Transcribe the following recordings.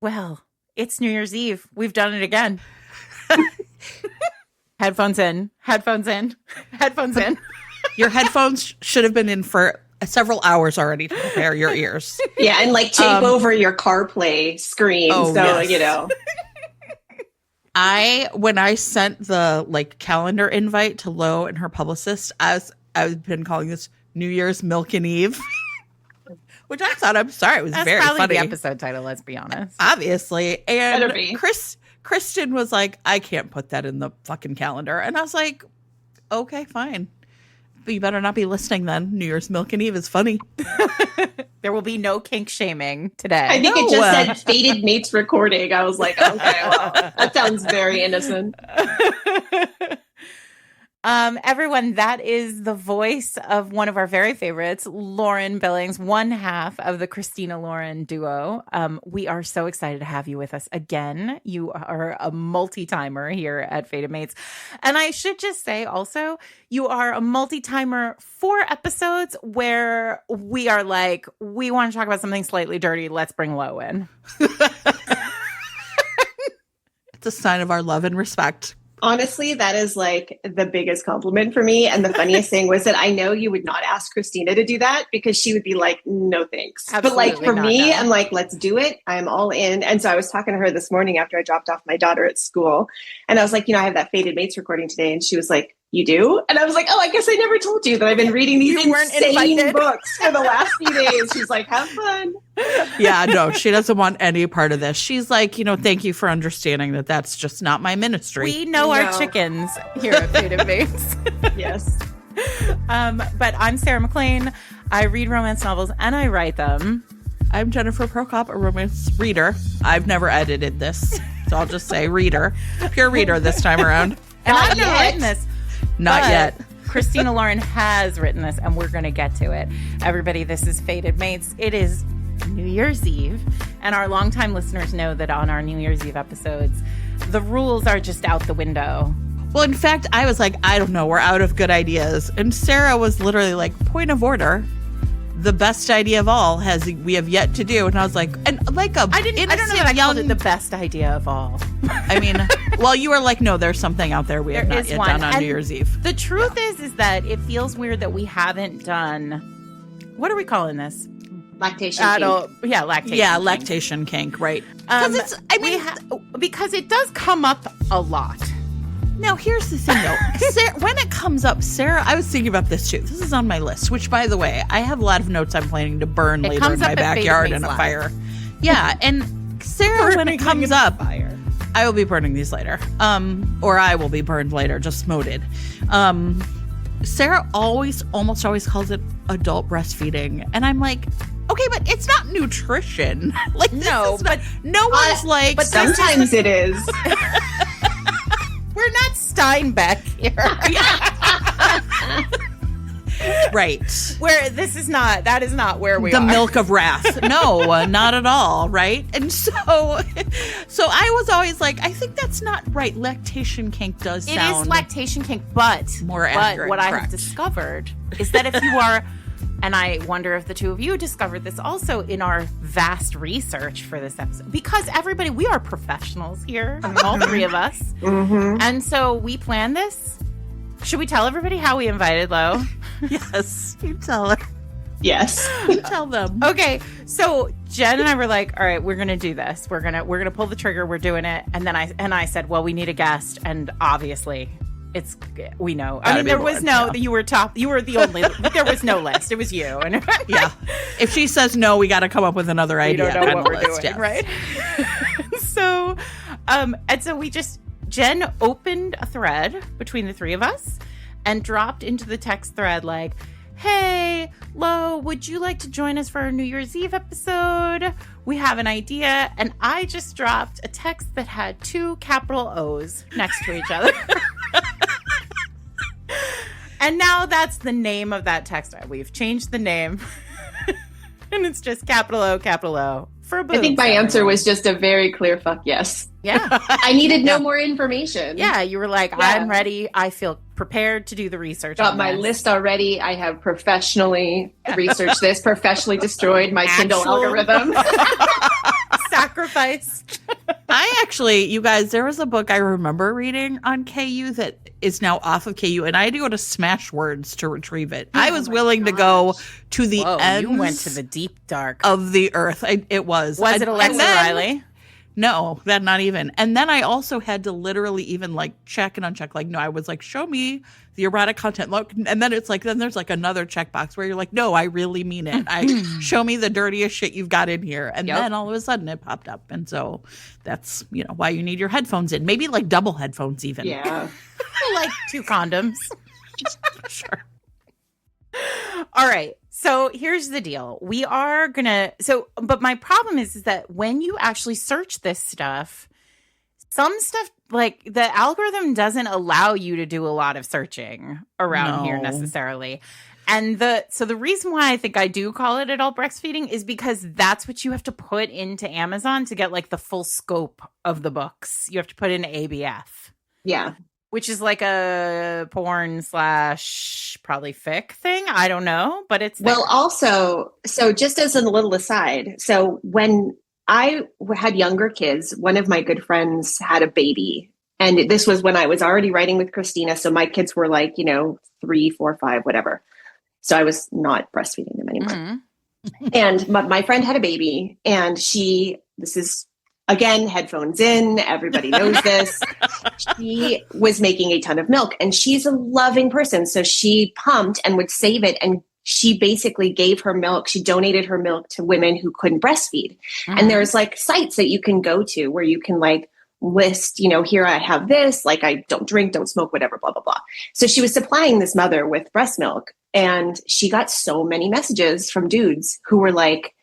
Well, it's New Year's Eve. We've done it again. Headphones in. Headphones in. Headphones in. Your headphones should have been in for several hours already to prepare your ears. Yeah, and like tape over your CarPlay screen. Yes. You know. When I sent the like calendar invite to Lo and her publicist, I've been calling this New Year's Milkin Eve. Which I thought, I'm sorry, it was That's very probably funny. the episode title, let's be honest. Obviously. Better And be. Kristen was like, I can't put that in the fucking calendar. And I was like, okay, fine. But you better not be listening then. New Year's Milkin Eve is funny. There will be no kink shaming today. I think it just said Fated Mates recording. I was like, okay, well, that sounds very innocent. Everyone, that is the voice of one of our very favorites, Lauren Billings, one half of the Christina Lauren duo. We are so excited to have you with us again. You are a multi-timer here at Fated Mates. And I should just say also, you are a multi-timer for episodes where we are like, we want to talk about something slightly dirty. Let's bring Lo in. It's a sign of our love and respect. Honestly, that is like the biggest compliment for me. And the funniest thing was that I know you would not ask Christina to do that because she would be like, no, thanks. Absolutely but like for not, me, no. I'm like, let's do it. I'm all in. And so I was talking to her this morning after I dropped off my daughter at school. And I was like, I have that Fated Mates recording today. And she was like, you do? And I was like, oh, I guess I never told you that I've been reading these insane books for the last few days. She's like, have fun. Yeah, no, she doesn't want any part of this. She's like, thank you for understanding that that's just not my ministry. We know our chickens here at Fated Mates. Yes. But I'm Sarah McLean. I read romance novels and I write them. I'm Jennifer Prokop, a romance reader. I've never edited this, so I'll just say reader. Pure reader this time around. And I've never written this. Not yet. Christina Lauren has written this, and we're going to get to it. Everybody, this is Fated Mates. It is New Year's Eve, and our longtime listeners know that on our New Year's Eve episodes, the rules are just out the window. Well, in fact, I was like, I don't know, we're out of good ideas. And Sarah was literally like, point of order. The best idea of all we have yet to do. And I was like, and like I don't know that I called it the best idea of all. I mean, well, you were like, no, there's something out there we have not yet done on New Year's Eve. The truth is that it feels weird that we haven't done, what are we calling this? Lactation kink. Yeah, lactation. Yeah, kink. lactation kink, right? Because it does come up a lot. Now, here's the thing, though. Sarah, when it comes up, Sarah, I was thinking about this, too. This is on my list, which, by the way, I have a lot of notes I'm planning to burn later in my backyard in a fire. Yeah, and Sarah, when it comes up, I will be burning these later. Or I will be burned later, just moted. Sarah almost always calls it adult breastfeeding. And I'm like, okay, but it's not nutrition. Like, no, but no one's like... But sometimes it is. We're not Steinbeck here. Right. Where that is not where we are. The milk of wrath. No, not at all. Right. And so I was always like, I think that's not right. Lactation kink does sound. It is lactation kink, but more accurate. What I have discovered is that if you are, and I wonder if the two of you discovered this also in our vast research for this episode, because everybody, we are professionals here, I mean, all three of us. Mm-hmm. And so we planned this. Should we tell everybody how we invited Lo? Yes. You tell her. Yes. You tell them. Okay. So Jen and I were like, all right, we're going to do this. We're going to pull the trigger. We're doing it. And then I said, well, we need a guest. And obviously we know. I mean, there was you were the only, there was no list. It was you. And yeah. If she says no, we got to come up with another idea. We don't know what we're doing, yes. right? So, and so Jen opened a thread between the three of us and dropped into the text thread like, hey, Lo, would you like to join us for our New Year's Eve episode? We have an idea. And I just dropped a text that had 2 capital O's next to each other. And now that's the name of that text. We've changed the name. And it's just capital O for boobs. I think my answer was just a very clear fuck yes. Yeah. I needed no more information. Yeah, you were like, I'm ready. I feel prepared to do the research. Got my list already. I have professionally researched this, professionally destroyed my Kindle algorithm. sacrificed. I actually, you guys, there was a book I remember reading on KU that is now off of KU, and I had to go to Smashwords to retrieve it. I was willing to go to the ends. You went to the deep dark of the earth. It was. Was it Alexa Riley? No, that not even. And then I also had to literally even like check and uncheck. Like, no, I was like, show me the erotic content. Look, and then it's like, then there's like another checkbox where you're like, no, I really mean it. Show me the dirtiest shit you've got in here. And then all of a sudden it popped up. And so that's, why you need your headphones in. Maybe like double headphones even. Yeah. Like 2 condoms. Sure. All right. So here's the deal. We are going to, but my problem is that when you actually search this stuff, some stuff, like the algorithm doesn't allow you to do a lot of searching around here necessarily. And the reason why I think I do call it adult breastfeeding is because that's what you have to put into Amazon to get like the full scope of the books. You have to put in ABF. Yeah. Which is like a porn / probably fic thing. I don't know, but it's there. Well, also, so just as a little aside, so when I had younger kids, one of my good friends had a baby. And this was when I was already writing with Christina. So my kids were like, 3, 4, 5, whatever. So I was not breastfeeding them anymore. Mm-hmm. And my friend had a baby, and this is, again, headphones in, everybody knows this. She was making a ton of milk, and she's a loving person. So she pumped and would save it. And she basically gave her milk. She donated her milk to women who couldn't breastfeed. Mm-hmm. And there's like sites that you can go to where you can like list, here I have this, like I don't drink, don't smoke, whatever, blah, blah, blah. So she was supplying this mother with breast milk, and she got so many messages from dudes who were like,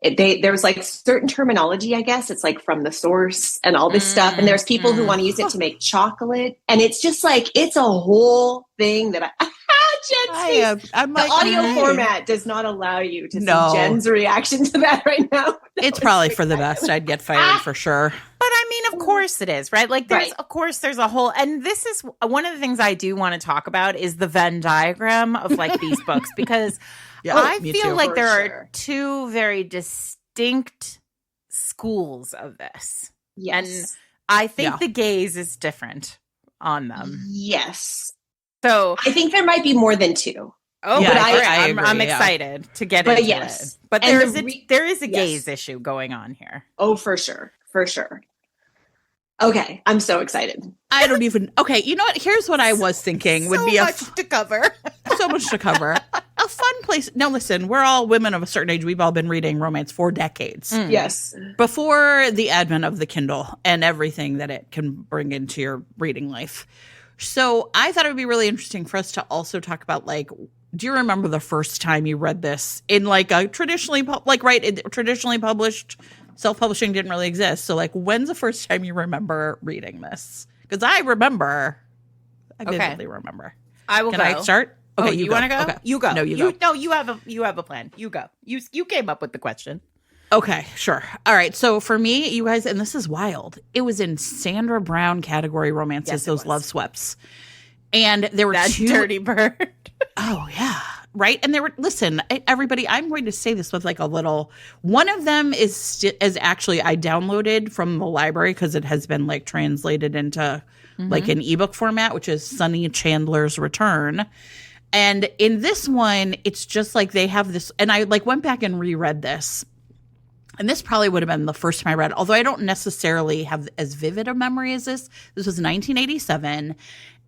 there was like certain terminology, I guess. It's like from the source and all this stuff. And there's people who want to use it to make chocolate. And it's just like, it's a whole thing that I'm like, the audio format does not allow you to see Jen's reaction to that right now. It's probably for the best. I'd get fired for sure. But I mean, of course it is, right? Like of course there's a whole, and this is one of the things I do want to talk about is the Venn diagram of like these books, because I feel like there are 2 very distinct schools of this. Yes. And I think the gaze is different on them. Yes. So I think there might be more than 2. Oh, yeah, but I'm excited to get into it. But there is a gaze issue going on here. Oh, for sure. For sure. Okay. I'm so excited. I don't even. Okay. You know what? Here's what I was thinking would be to cover. So much to cover. A fun place. Now, listen, we're all women of a certain age. We've all been reading romance for decades. Yes. Before the advent of the Kindle and everything that it can bring into your reading life. So I thought it would be really interesting for us to also talk about, like, do you remember the first time you read this in like a traditionally published, self-publishing didn't really exist. So like, when's the first time you remember reading this? Because I vividly remember. I will. Can I start? Okay, you want to go? Okay. You go. No, you go. No, you have a plan. You go. You came up with the question. Okay, sure. All right. So for me, you guys, and this is wild, it was in Sandra Brown category romances, those love sweeps. And there were that 2 dirty bird. Oh, yeah. Right. And there were, listen, everybody, I'm going to say this with like a little, one of them is actually, I downloaded from the library because it has been like translated into like an ebook format, which is Sunny Chandler's Return. And in this one, it's just like they have this, and I like went back and reread this. And this probably would have been the first time I read, although I don't necessarily have as vivid a memory as this. This was 1987.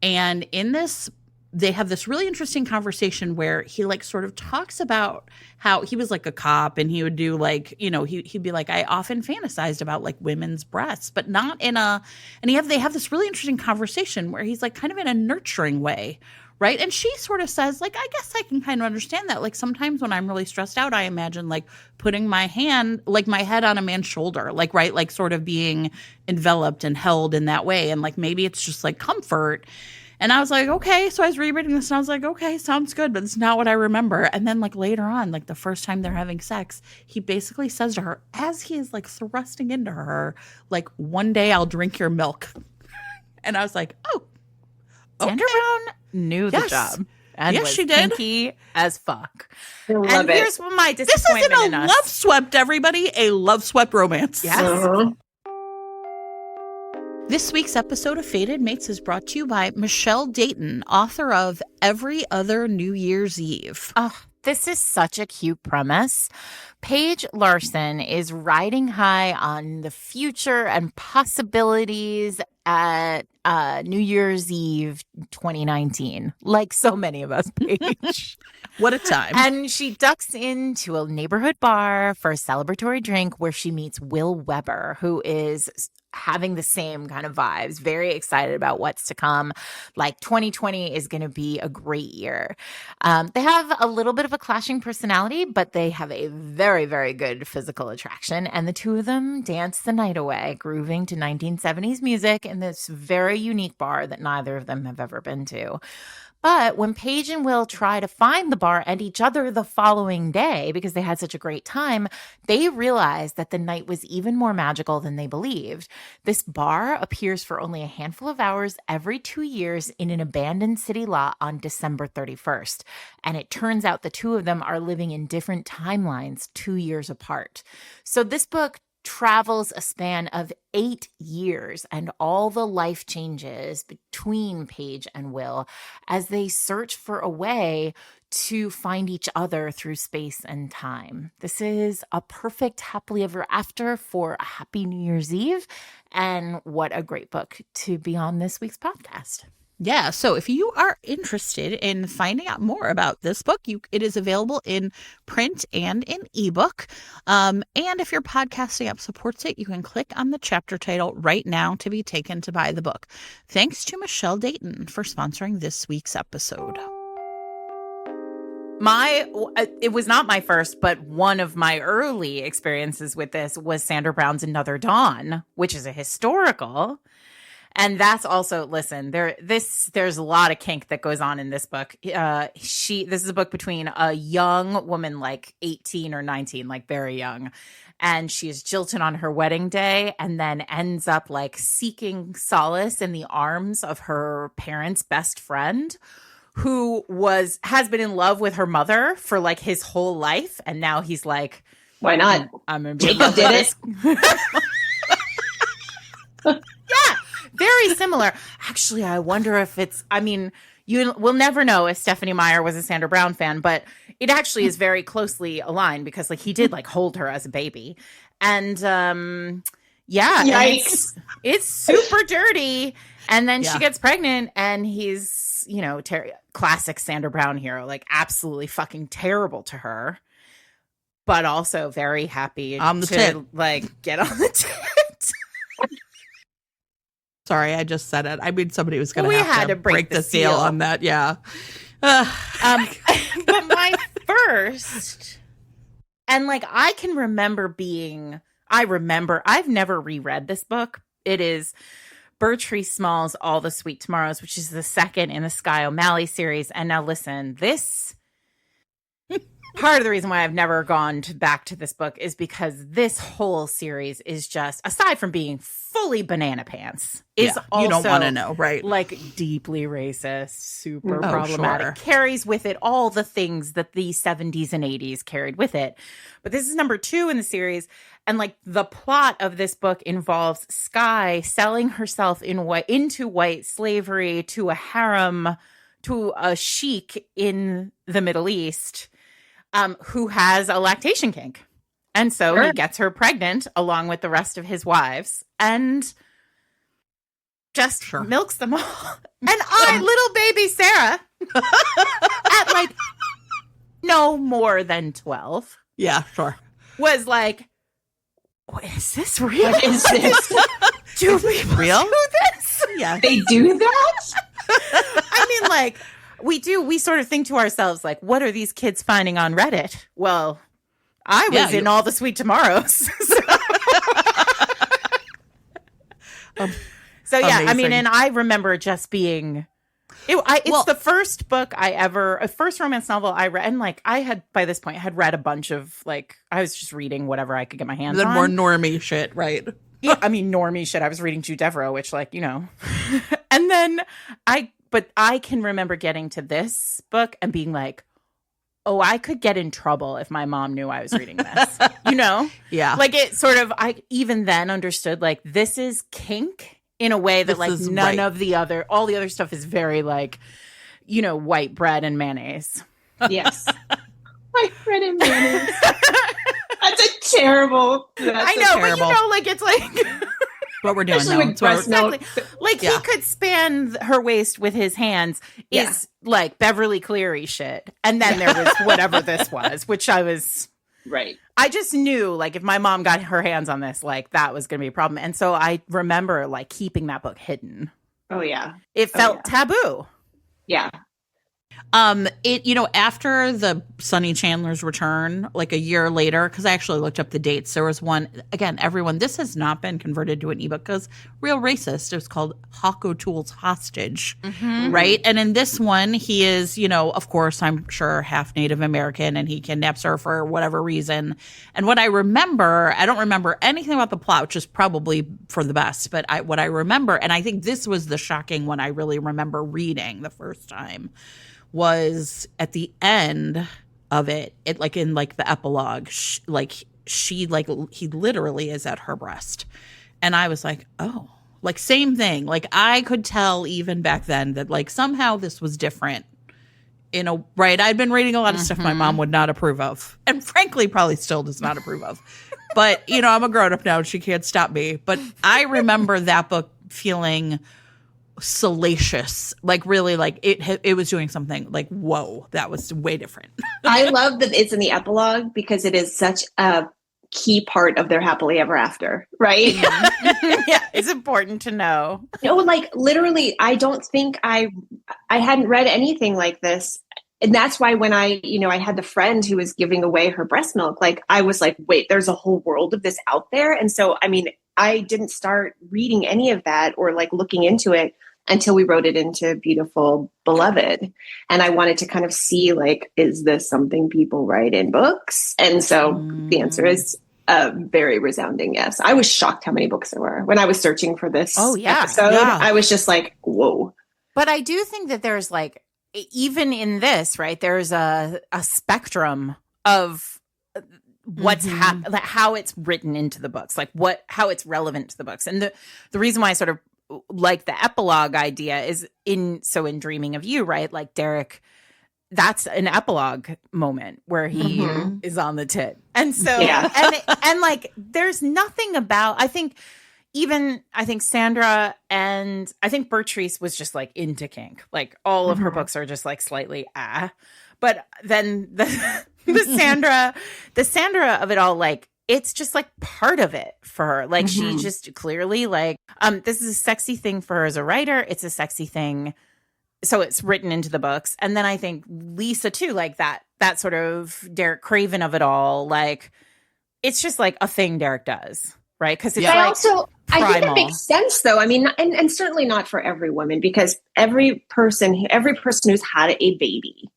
And in this, they have this really interesting conversation where he like sort of talks about how he was like a cop, and he would do like, he'd be like, I often fantasized about like women's breasts, but not in a, and they have this really interesting conversation where he's like kind of in a nurturing way. Right. And she sort of says, like, I guess I can kind of understand that. Like sometimes when I'm really stressed out, I imagine like putting my hand, like my head on a man's shoulder, like, right, like sort of being enveloped and held in that way. And like maybe it's just like comfort. And I was like, okay. So I was rereading this and I was like, okay, sounds good, but it's not what I remember. And then like later on, like the first time they're having sex, he basically says to her, as he is like thrusting into her, like, one day I'll drink your milk. And I was like, oh. Sandra Brown knew the job. And yes, was she did. kinky as fuck. I love And it. here's my disappointment This isn't in a us. love swept, everybody. A love swept romance. Yes. This week's episode of Fated Mates is brought to you by Michelle Dayton, author of Every Other New Year's Eve. Oh, this is such a cute premise. Paige Larson is riding high on the future and possibilities at New Year's Eve 2019, like so many of us, Paige. What a time. And she ducks into a neighborhood bar for a celebratory drink where she meets Will Weber, who is having the same kind of vibes, very excited about what's to come. Like 2020 is going to be a great year. They have a little bit of a clashing personality, but they have a very, very good physical attraction. And the two of them dance the night away, grooving to 1970s music in this very unique bar that neither of them have ever been to. But when Paige and Will try to find the bar and each other the following day, because they had such a great time, they realize that the night was even more magical than they believed. This bar appears for only a handful of hours every 2 years in an abandoned city lot on December 31st. And it turns out the two of them are living in different timelines 2 years apart. So this book travels a span of 8 years and all the life changes between Paige and Will as they search for a way to find each other through space and time. This is a perfect happily ever after for a happy New Year's Eve. And what a great book to be on this week's podcast. Yeah, so if you are interested in finding out more about this book, it is available in print and in ebook. And if your podcasting app supports it, you can click on the chapter title right now to be taken to buy the book. Thanks to Michelle Dayton for sponsoring this week's episode. It was not my first, but one of my early experiences with this was Sandra Brown's Another Dawn, which is a historical. And that's also, listen, there's a lot of kink that goes on in this book. This is a book between a young woman, like 18 or 19, like very young, and she is jilted on her wedding day and then ends up like seeking solace in the arms of her parents' best friend, who has been in love with her mother for like his whole life. And now he's like, why not? I'm in Jacob did it. Yeah. Very similar. Actually, I wonder if you will never know if Stephanie Meyer was a Sandra Brown fan, but it actually is very closely aligned because like he did like hold her as a baby. And yeah, yikes. And it's super dirty. And then she gets pregnant and he's, classic Sandra Brown hero, like absolutely fucking terrible to her, but also very happy to like get on the tit. Sorry, I just said it. I mean, somebody was going to have to break the seal on that. Yeah. But my first, and like I can remember I've never reread this book. It is Bertrice Small's All the Sweet Tomorrows, which is the second in the Skye O'Malley series. And now listen, this part of the reason why I've never gone back to this book is because this whole series is just, aside from being fully banana pants, is also, you don't want to know, right? Like deeply racist, super problematic, carries with it all the things that the 70s and 80s carried with it. But this is number 2 in the series. And like the plot of this book involves Skye selling herself into white slavery to a harem, to a sheik in the Middle East, who has a lactation kink. And so he gets her pregnant along with the rest of his wives and just milks them all. And little baby Sarah, at like no more than 12. Yeah, sure. Was like, is this real? What is this? Do people real? do this? Yeah. They do that? I mean, like, we sort of think to ourselves, like, what are these kids finding on Reddit? Well, I was in All the Sweet Tomorrows. So yeah, amazing. I mean, and I remember just being, it's the first book first romance novel I read. And like, I had, by this point, had read a bunch of, like, I was just reading whatever I could get my hands on. The more normie shit, right? Yeah, I mean, normie shit. I was reading Jude Deveraux, which, like, And then I but I can remember getting to this book and being like, oh, I could get in trouble if my mom knew I was reading this, you know? Yeah. Like it sort of, I even then understood like this is kink in a way that like none of the other, all the other stuff is very like, you know, white bread and mayonnaise. Yes. White bread and mayonnaise. That's a terrible. I know, but you know, like it's like what we're doing especially now. with breast milk. Like he could span her waist with his hands is like Beverly Cleary shit. And then there was whatever this was, which I was right. I just knew like if my mom got her hands on this, like that was going to be a problem. And so I remember like keeping that book hidden. Oh yeah. It felt taboo. Yeah. It, you know, after the Sonny Chandler's return, like a year later, because I actually looked up the dates, there was one, again, everyone, this has not been converted to an ebook because real racist. It was called Hawk O'Toole's Hostage, right? And in this one, he is, you know, of course, I'm sure half Native American and he kidnaps her for whatever reason. And what I remember, I don't remember anything about the plot, which is probably for the best, but what I remember, and I think this was the shocking one I really remember reading the first time, was at the end of it like in like the epilogue, he literally is at her breast. And I was like, oh, like same thing. Like I could tell even back then that like somehow this was different. Right. I'd been reading a lot of stuff my mom would not approve of. And frankly, probably still does not approve of. But, you know, I'm a grown up now and she can't stop me. But I remember that book feeling salacious, like really like it was doing something like, whoa, that was way different. I love that it's in the epilogue because it is such a key part of their happily ever after, right? Yeah, it's important to know. No, like literally, I don't think I hadn't read anything like this. And that's why when I had the friend who was giving away her breast milk, like I was like, wait, there's a whole world of this out there. And so, I mean, I didn't start reading any of that or like looking into it until we wrote it into Beautiful Beloved. And I wanted to kind of see like, is this something people write in books? And so the answer is a very resounding yes. I was shocked how many books there were when I was searching for this episode. Yeah. I was just like, whoa. But I do think that there's like, even in this, right, there's a spectrum of what's how it's written into the books, like how it's relevant to the books. And the reason why I sort of like the epilogue idea is in Dreaming of You, right? Like Derek, that's an epilogue moment where he is on the tit. And so, and like, there's nothing about, I think Sandra and I think Bertrice was just like into kink. Like all of her books are just like slightly but then the Sandra of it all, like, it's just like part of it for her. Like she just clearly like, this is a sexy thing for her as a writer. It's a sexy thing. So it's written into the books. And then I think Lisa too, like that sort of Derek Craven of it all. Like it's just like a thing Derek does. Right. Cause it's I think it makes sense though. I mean, and certainly not for every woman, because every person who's had a baby,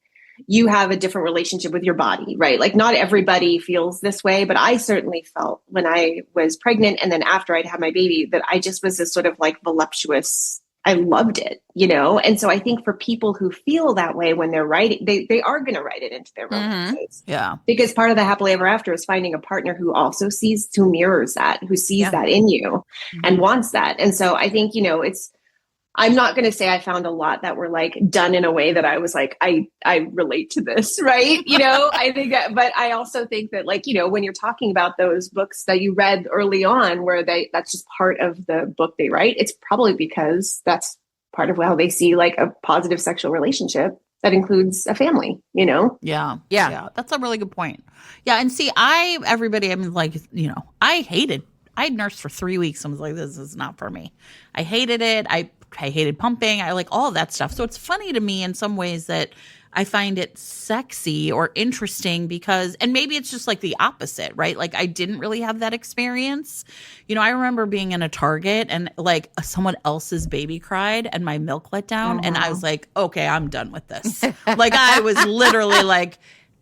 you have a different relationship with your body, right? Like not everybody feels this way, but I certainly felt when I was pregnant and then after I'd had my baby that I just was this sort of like voluptuous, I loved it, you know? And so I think for people who feel that way when they're writing, they are going to write it into their romances. Yeah. Because part of the happily ever after is finding a partner who also who mirrors that, who sees that in you and wants that. And so I think, you know, I'm not going to say I found a lot that were like done in a way that I was like, I relate to this, right? You know, I think that, but I also think that like, you know, when you're talking about those books that you read early on where that's just part of the book they write, it's probably because that's part of how they see like a positive sexual relationship that includes a family, you know? Yeah. That's a really good point. Yeah. And see, like, you know, I nursed for 3 weeks and was like, this is not for me. I hated it. I hated pumping. I like all of that stuff. So it's funny to me in some ways that I find it sexy or interesting because, and maybe it's just like the opposite, right? Like I didn't really have that experience. You know, I remember being in a Target and like someone else's baby cried and my milk let down. And I was like, okay, I'm done with this. Like I was literally like,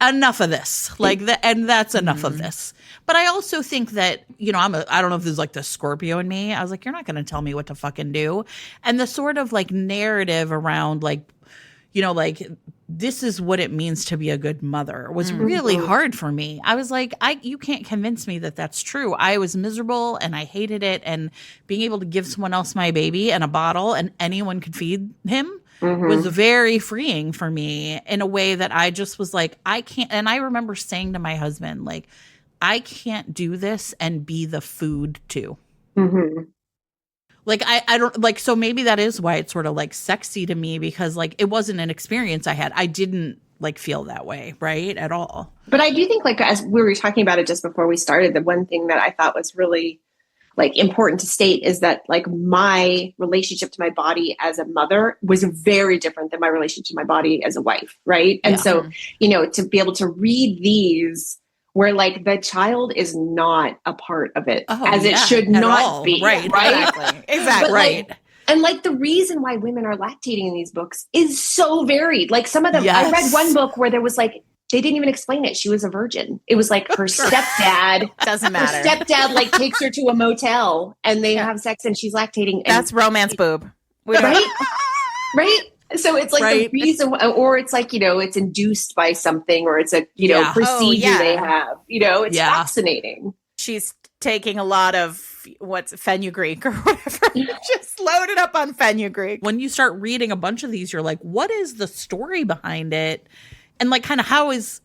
enough of this. And that's enough of this. But I also think that, I don't know if this is like the Scorpio in me. I was like, you're not going to tell me what to fucking do. And the sort of like narrative around like, this is what it means to be a good mother was really hard for me. I was like, you can't convince me that that's true. I was miserable and I hated it. And being able to give someone else my baby and a bottle and anyone could feed him was very freeing for me in a way that I just was like, I can't. And I remember saying to my husband, like, I can't do this and be the food too. Like, I don't like, so maybe that is why it's sort of like sexy to me, because like it wasn't an experience I had. I didn't like feel that way, right? At all. But I do think, like, as we were talking about it just before we started, the one thing that I thought was really like important to state is that like my relationship to my body as a mother was very different than my relationship to my body as a wife. Right. And so, to be able to read these where like the child is not a part of it as it should not be. Right. Exactly. Right. And like the reason why women are lactating in these books is so varied. Like some of them, I read one book where there was like, they didn't even explain it. She was a virgin. It was like her stepdad. Doesn't matter. Her stepdad like takes her to a motel and they have sex and she's lactating. And that's romance boob. Right? Right? So it's like the reason, or it's like, it's induced by something, or it's a, procedure they have, it's fascinating. She's taking a lot of fenugreek or whatever. Just loaded up on fenugreek. When you start reading a bunch of these, you're like, what is the story behind it? And like, kind of how is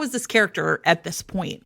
this character at this point?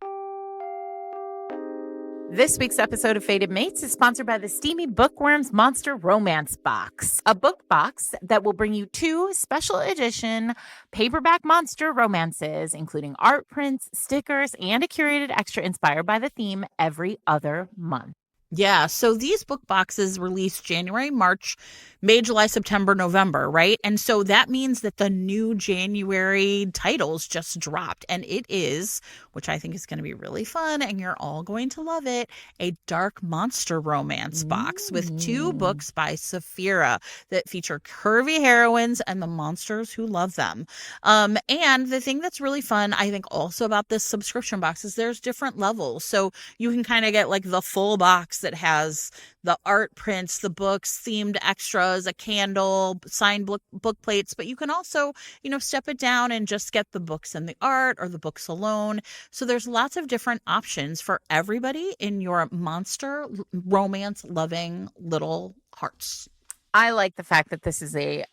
This week's episode of Fated Mates is sponsored by the Steamy Bookworms Monster Romance Box, a book box that will bring you 2 special edition paperback monster romances, including art prints, stickers, and a curated extra inspired by the theme every other month. Yeah, so these book boxes release January, March, May, July, September, November, right? And so that means that the new January titles just dropped. And it is, which I think is going to be really fun, and you're all going to love it, a dark monster romance box with 2 books by Saphira that feature curvy heroines and the monsters who love them. And the thing that's really fun, I think, also about this subscription box is there's different levels. So you can kind of get like the full box that has the art prints, the books, themed extras, a candle, signed book plates, but you can also, step it down and just get the books and the art or the books alone. So there's lots of different options for everybody in your monster romance loving little hearts. I like the fact that this is a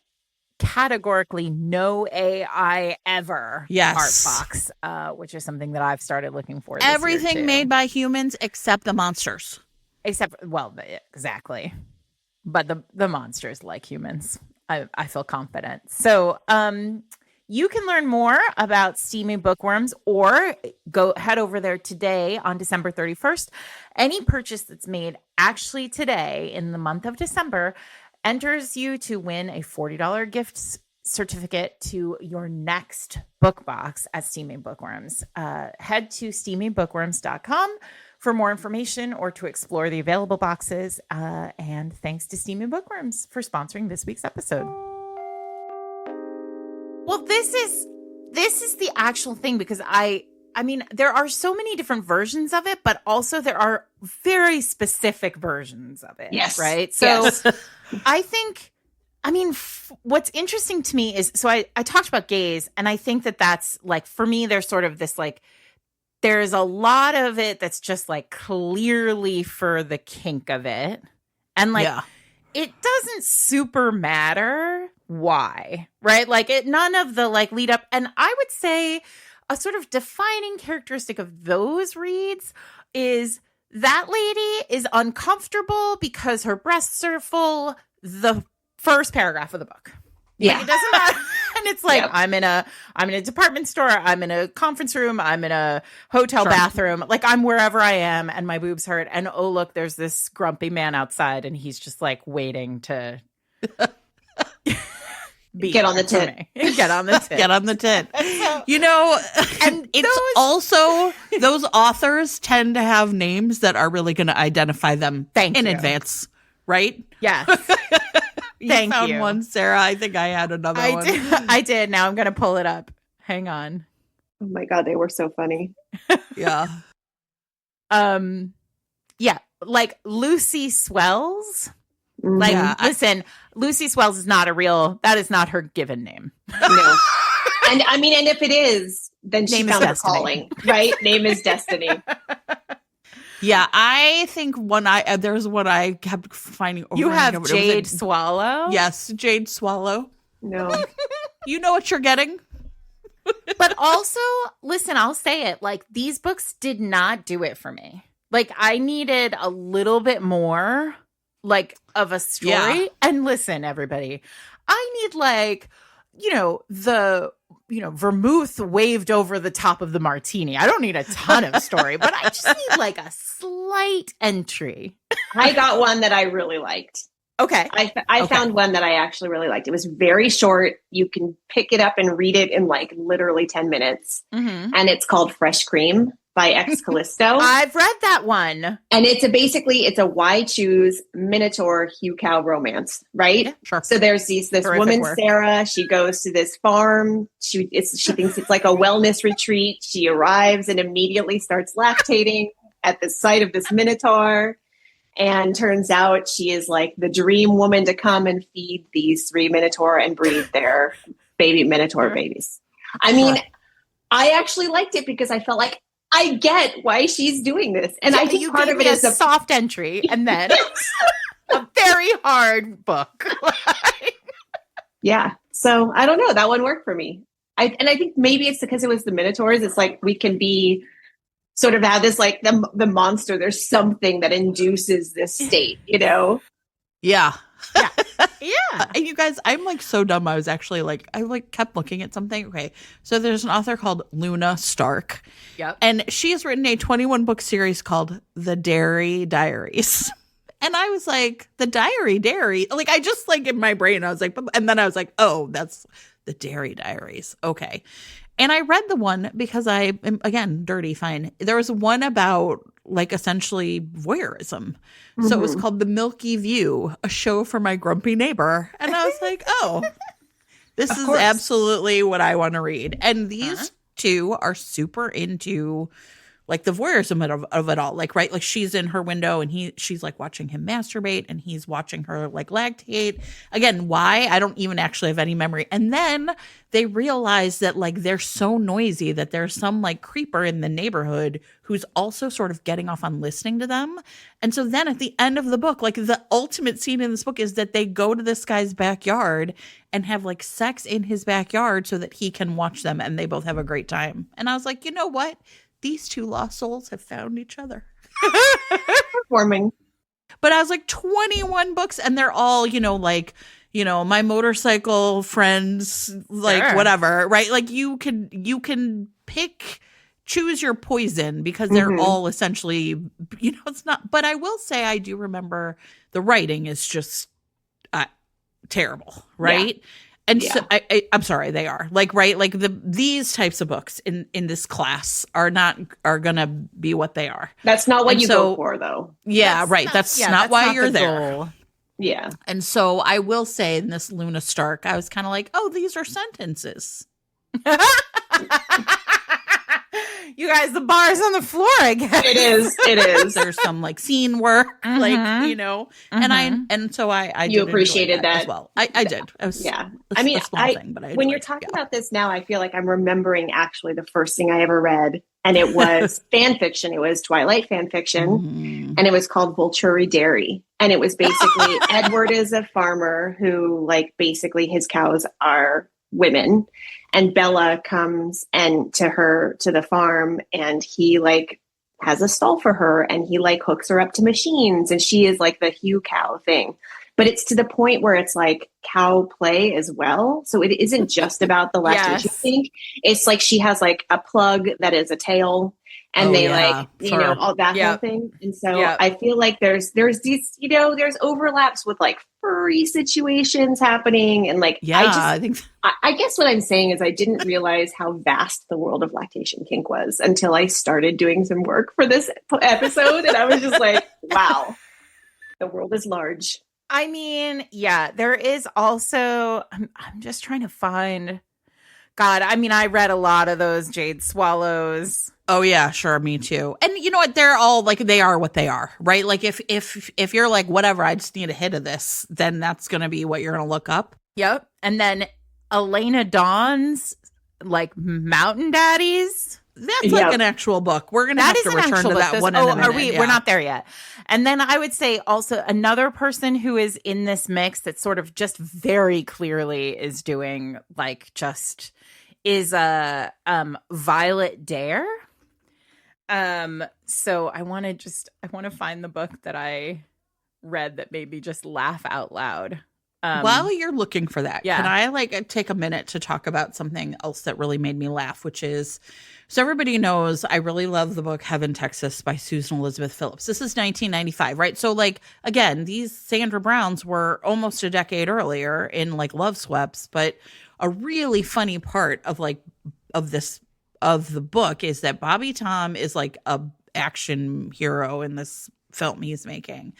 categorically no AI ever art box, which is something that I've started looking for this Everything year too. Made by humans except the monsters. Exactly. But the monsters like humans. I feel confident. So you can learn more about Steamy Bookworms or head over there today on December 31st. Any purchase that's made actually today in the month of December enters you to win a $40 gift certificate to your next book box at Steamy Bookworms. Head to steamybookworms.com for more information or to explore the available boxes. And thanks to Steamy Bookworms for sponsoring this week's episode. Well, this is the actual thing, because I mean, there are so many different versions of it, but also there are very specific versions of it. Yes. Right. So I think, what's interesting to me is, so I talked about gays, and I think that's like, for me, there's sort of this like, there's a lot of it that's just like clearly for the kink of it. And like, it doesn't super matter why, right? Like none of the like lead up. And I would say a sort of defining characteristic of those reads is that lady is uncomfortable because her breasts are full the first paragraph of the book. Yeah. Like, it doesn't matter. And it's like, I'm in a department store, I'm in a conference room, I'm in a hotel bathroom, like I'm wherever I am and my boobs hurt. And oh, look, there's this grumpy man outside and he's just like waiting to get on the tit. Get on the tit. Get on the tit. And it's also, those authors tend to have names that are really going to identify them in advance, right? Yes. You found one, Sarah. I think I had another one. I did. Now I'm going to pull it up. Hang on. Oh my God, they were so funny. Yeah. Yeah, like Lucy Swells. Mm-hmm. Like, listen, Lucy Swells is not that is not her given name. No. And I mean, and if it is, then she Name found her destiny. calling, right? Name is destiny. Yeah, I think there's one I kept finding over. You and have over. Jade Swallow? Yes, Jade Swallow. No. You know what you're getting. But also, listen, I'll say it. Like, these books did not do it for me. Like, I needed a little bit more, like, of a story. Yeah. And listen, everybody, I need, like, vermouth waved over the top of the martini. I don't need a ton of story, but I just need, like, a slight entry. I got one that I really liked. Okay. I found one that I actually really liked. It was very short. You can pick it up and read it in like literally 10 minutes. Mm-hmm. And it's called Fresh Cream by Ex Callisto. I've read that one. And it's a why choose Minotaur Hugh Cow romance, right? Yeah, sure. So there's this Terrific woman, work. Sarah. She goes to this farm. She thinks it's like a wellness retreat. She arrives and immediately starts lactating at the sight of this Minotaur. And turns out she is like the dream woman to come and feed these 3 Minotaur and breed their baby Minotaur babies. I mean, I actually liked it because I felt like I get why she's doing this. And I think part of it is a soft entry and then a very hard book. Yeah. So I don't know. That one worked for me. I think maybe it's because it was the Minotaurs. It's like we can be sort of have this like the monster. There's something that induces this state, you know? Yeah. Yeah. Yeah. And you guys, I'm like so dumb. I was actually like, I like kept looking at something. Okay. So there's an author called Luna Stark. Yep. And she has written a 21 book series called The Dairy Diaries. And I was like, the dairy. Like, I just like in my brain, I was like, and then I was like, oh, that's the Dairy Diaries. Okay. And I read the one because I am, again, dirty, fine. There was one about like essentially voyeurism. Mm-hmm. So it was called The Milky View, a show for my grumpy neighbor. And I was like, oh, this is absolutely what I want to read. And these two are super into like the voyeurism of it all. Like, right, like she's in her window and she's like watching him masturbate and he's watching her like lactate. Again, why? I don't even actually have any memory. And then they realize that like they're so noisy that there's some like creeper in the neighborhood who's also sort of getting off on listening to them. And so then at the end of the book, like the ultimate scene in this book is that they go to this guy's backyard and have like sex in his backyard so that he can watch them and they both have a great time. And I was like, you know what? These two lost souls have found each other. Performing. But I was like 21 books and they're all, like, my motorcycle friends, like whatever, right? Like you can choose your poison because they're all essentially, it's not, but I will say I do remember the writing is just terrible, right? Yeah. And so I'm sorry, they are like, right. Like these types of books in this class are going to be what they are. That's not what you go for though. Yeah. That's not why you're there. Goal. Yeah. And so I will say in this Luna Stark, I was kind of like, oh, these are sentences. You guys, the bar's on the floor again. It is. There's some like scene work, like, and so I you appreciated that as well. I did. I was, I mean, thing, but when you're talking about this now, I feel like I'm remembering actually the first thing I ever read, and it was fan fiction. It was Twilight fan fiction, and it was called Volturi Dairy, and it was basically Edward is a farmer who like basically his cows are women. And Bella comes to the farm and he like has a stall for her and he like hooks her up to machines and she is like the Hugh cow thing. But it's to the point where it's like cow play as well. So it isn't just about the lactation thing. It's like she has like a plug that is a tail and all that whole thing. And so I feel like there's these, there's overlaps with like furry situations happening. And like, I guess what I'm saying is I didn't realize how vast the world of lactation kink was until I started doing some work for this episode. And I was just like, wow, the world is large. I mean, there is also, I'm just trying to find, God, I mean, I read a lot of those Jade Swallows. Oh yeah, sure, me too. And you know what? They're all like, they are what they are, right? Like if you're like, whatever, I just need a hit of this, then that's gonna be what you're gonna look up. Yep. And then Elena Dawn's like Mountain Daddies. That's like an actual book. We're gonna have to return to that one in a minute. Are we? Yeah. We're not there yet. And then I would say also another person who is in this mix that sort of just very clearly is doing like just is Violet Dare. So I want to find the book that I read that made me just laugh out loud. While you're looking for that, can I like take a minute to talk about something else that really made me laugh, which is, so everybody knows I really love the book Heaven, Texas by Susan Elizabeth Phillips. This is 1995, right? So like, again, these Sandra Browns were almost a decade earlier in like Love Swept, but a really funny part of like, of the book is that Bobby Tom is like a action hero in this film he's making.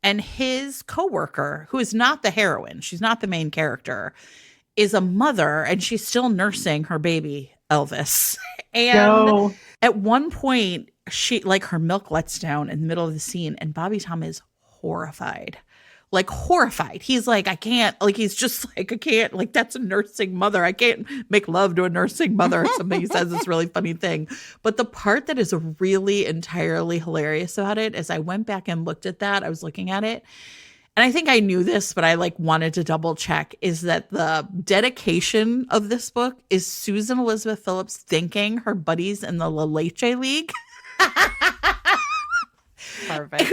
And his coworker, who is not the heroine, she's not the main character, is a mother, and she's still nursing her baby, Elvis. And at one point, she like her milk lets down in the middle of the scene, and Bobby Tom is horrified. Like horrified. He's like, I can't, like, he's just like, I can't, like, that's a nursing mother. I can't make love to a nursing mother or something. He says this really funny thing. But the part that is really entirely hilarious about it is I went back and looked at that. I was looking at it. And I think I knew this, but I like wanted to double check, is that the dedication of this book is Susan Elizabeth Phillips thanking her buddies in the La Leche League. Perfect.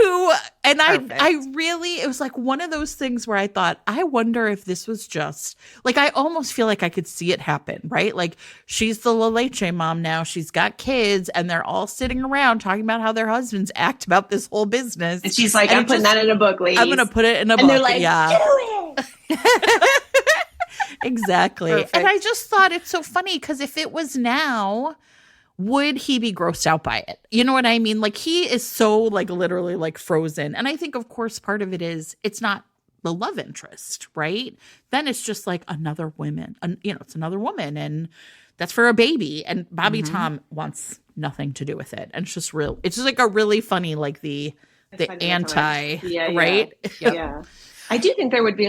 I really, it was like one of those things where I thought, I wonder if this was just like, I almost feel like I could see it happen, right? Like she's the La Leche mom now, she's got kids, and they're all sitting around talking about how their husbands act about this whole business. And she's like, I'm putting that in a book, ladies. I'm going to put it in a book. And they're like, do it. Exactly. Perfect. And I just thought it's so funny because if it was now, would he be grossed out by it? You know what I mean? Like he is so like literally like frozen. And I think of course part of it is it's not the love interest, right? Then it's just like another woman, it's another woman and that's for a baby. And Bobby Tom wants nothing to do with it. And it's just like a really funny, like the anti, right? Yeah. I do think there would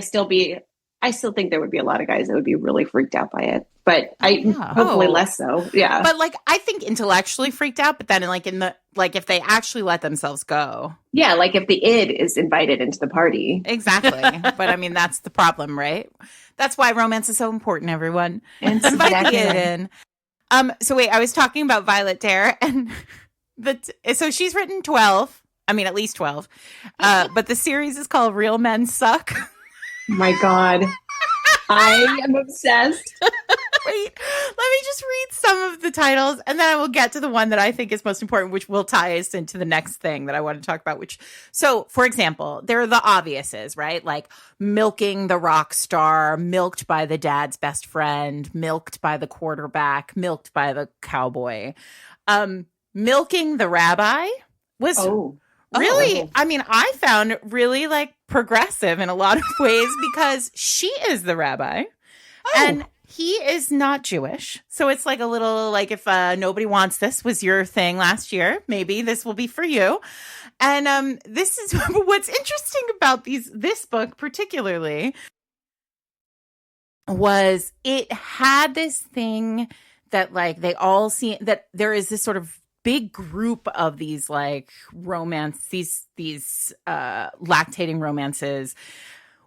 I still think there would be a lot of guys that would be really freaked out by it, but hopefully less so. Yeah. But like, I think intellectually freaked out, but then like if they actually let themselves go. Yeah. Like if the id is invited into the party. Exactly. But I mean, that's the problem, right? That's why romance is so important, everyone. Invite the id in. So wait, I was talking about Violet Dare and so she's written 12. I mean, at least 12. But the series is called Real Men Suck. My God. I am obsessed. Wait, let me just read some of the titles and then I will get to the one that I think is most important, which will tie us into the next thing that I want to talk about, so for example, there are the obviouses, right? Like milking the rock star, milked by the dad's best friend, milked by the quarterback, milked by the cowboy. Milking the rabbi was really, I mean, I found really like progressive in a lot of ways because she is the rabbi and he is not Jewish. So it's like a little like if Nobody Wants This was your thing last year, maybe this will be for you. And this is what's interesting about this book particularly was it had this thing that like they all see that there is this sort of big group of these like romance, these lactating romances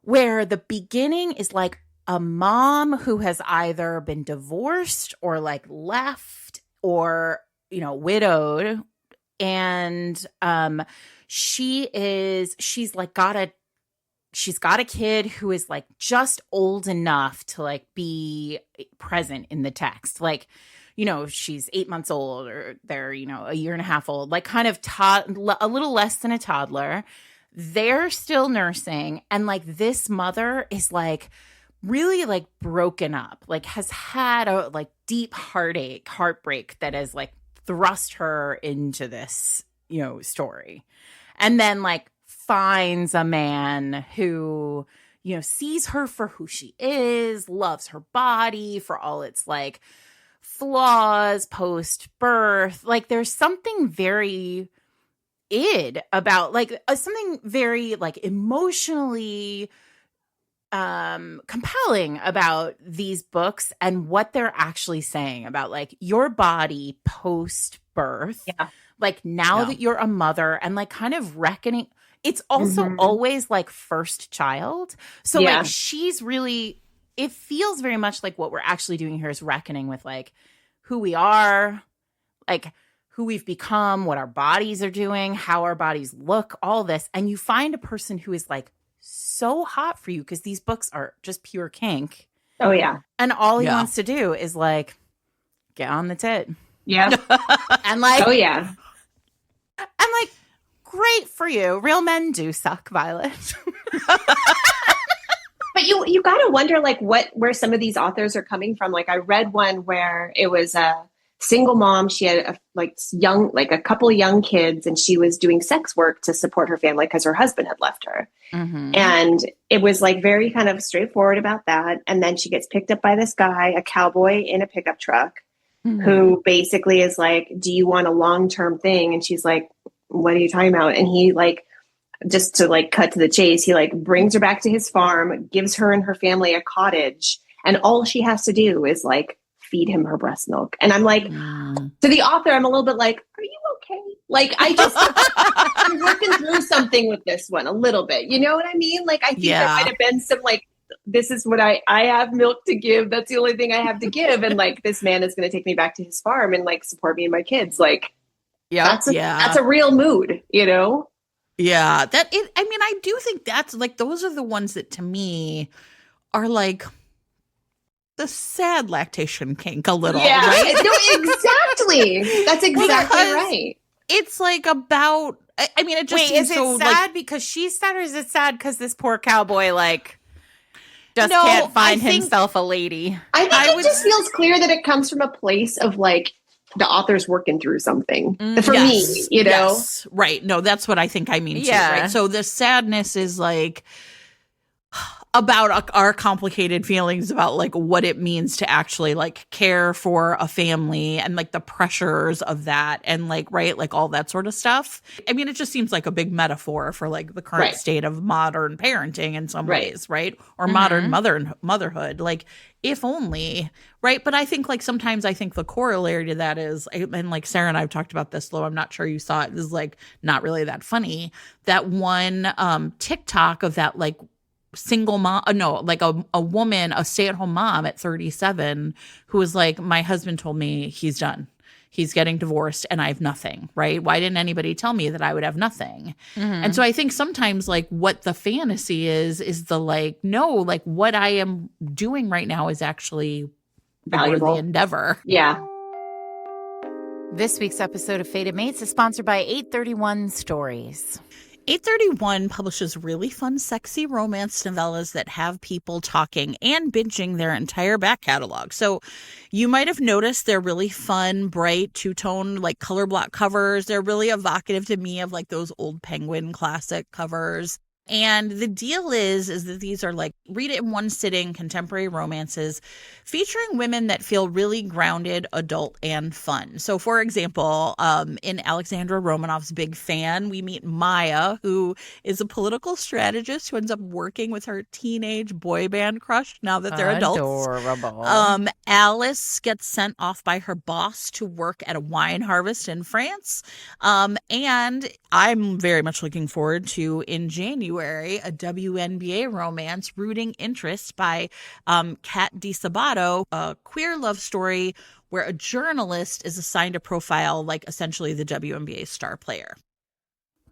where the beginning is like a mom who has either been divorced or like left or, widowed. And she's got a kid who is like just old enough to like be present in the text. Like, she's 8 months old or they're, a year and a half old, like kind of a little less than a toddler. They're still nursing. And like this mother is like really like broken up, like has had a like deep heartbreak that has like thrust her into this, story. And then like finds a man who, sees her for who she is, loves her body for all its like flaws post-birth. Like there's something very about like something very like emotionally compelling about these books and what they're actually saying about like your body post birth. Yeah. Like now that you're a mother and like kind of reckoning. It's also always like first child. So like she's really, it feels very much like what we're actually doing here is reckoning with like who we are, like who we've become, what our bodies are doing, how our bodies look, all this. And you find a person who is like so hot for you because these books are just pure kink. Oh, yeah. And all he wants to do is like get on the tit. Yeah. And like, oh, yeah. And like, great for you. Real men do suck, Violet. But you got to wonder like where some of these authors are coming from. Like I read one where it was a single mom. She had a couple of young kids and she was doing sex work to support her family because her husband had left her. Mm-hmm. And it was like very kind of straightforward about that. And then she gets picked up by this guy, a cowboy in a pickup truck, who basically is like, do you want a long-term thing? And she's like, what are you talking about? And he like, just to like cut to the chase, he like brings her back to his farm, gives her and her family a cottage. And all she has to do is like feed him her breast milk. And I'm like, to the author, I'm a little bit like, are you okay? Like I'm working through something with this one a little bit. You know what I mean? Like, I think there might have been some like, this is what I have milk to give. That's the only thing I have to give. And like, this man is going to take me back to his farm and like support me and my kids. Like, that's a real mood, you know? Yeah. I do think that's like, those are the ones that to me are like the sad lactation kink a little, right? No, exactly. That's exactly right. It's like about, I mean, it just seems is it so sad like, because she's sad, or is it sad because this poor cowboy like can't find himself a lady? I think it just feels clear that it comes from a place of like the author's working through something. For me, you know? Yes. Right. No, that's what I think I mean too, right? So the sadness is like about our complicated feelings about like what it means to actually like care for a family and like the pressures of that and like, right, like all that sort of stuff. I mean, it just seems like a big metaphor for like the current state of modern parenting in some ways, right? Or modern motherhood, like if only, right? But I think like sometimes I think the corollary to that is, and like Sarah and I have talked about this, though I'm not sure you saw it, this is like not really that funny, that one TikTok of that like single mom, like a woman, a stay-at-home mom at 37 who was like, my husband told me he's done. He's getting divorced and I have nothing, right? Why didn't anybody tell me that I would have nothing? And so I think sometimes like what the fantasy is the like, no, like what I am doing right now is actually valuable, the endeavor. Yeah. This week's episode of Fated Mates is sponsored by 831 Stories. 831 publishes really fun, sexy romance novellas that have people talking and binging their entire back catalog. So you might have noticed they're really fun, bright, two-tone, like color block covers. They're really evocative to me of like those old Penguin classic covers. And the deal is that these are like read it in one sitting contemporary romances featuring women that feel really grounded, adult, and fun. So, for example, in Alexandra Romanov's Big Fan, we meet Maya, who is a political strategist who ends up working with her teenage boy band crush now that they're adults. Adorable. Alice gets sent off by her boss to work at a wine harvest in France. And I'm very much looking forward to, in January, a WNBA romance, Rooting Interest by Kat DiSabato, a queer love story where a journalist is assigned a profile like essentially the WNBA star player.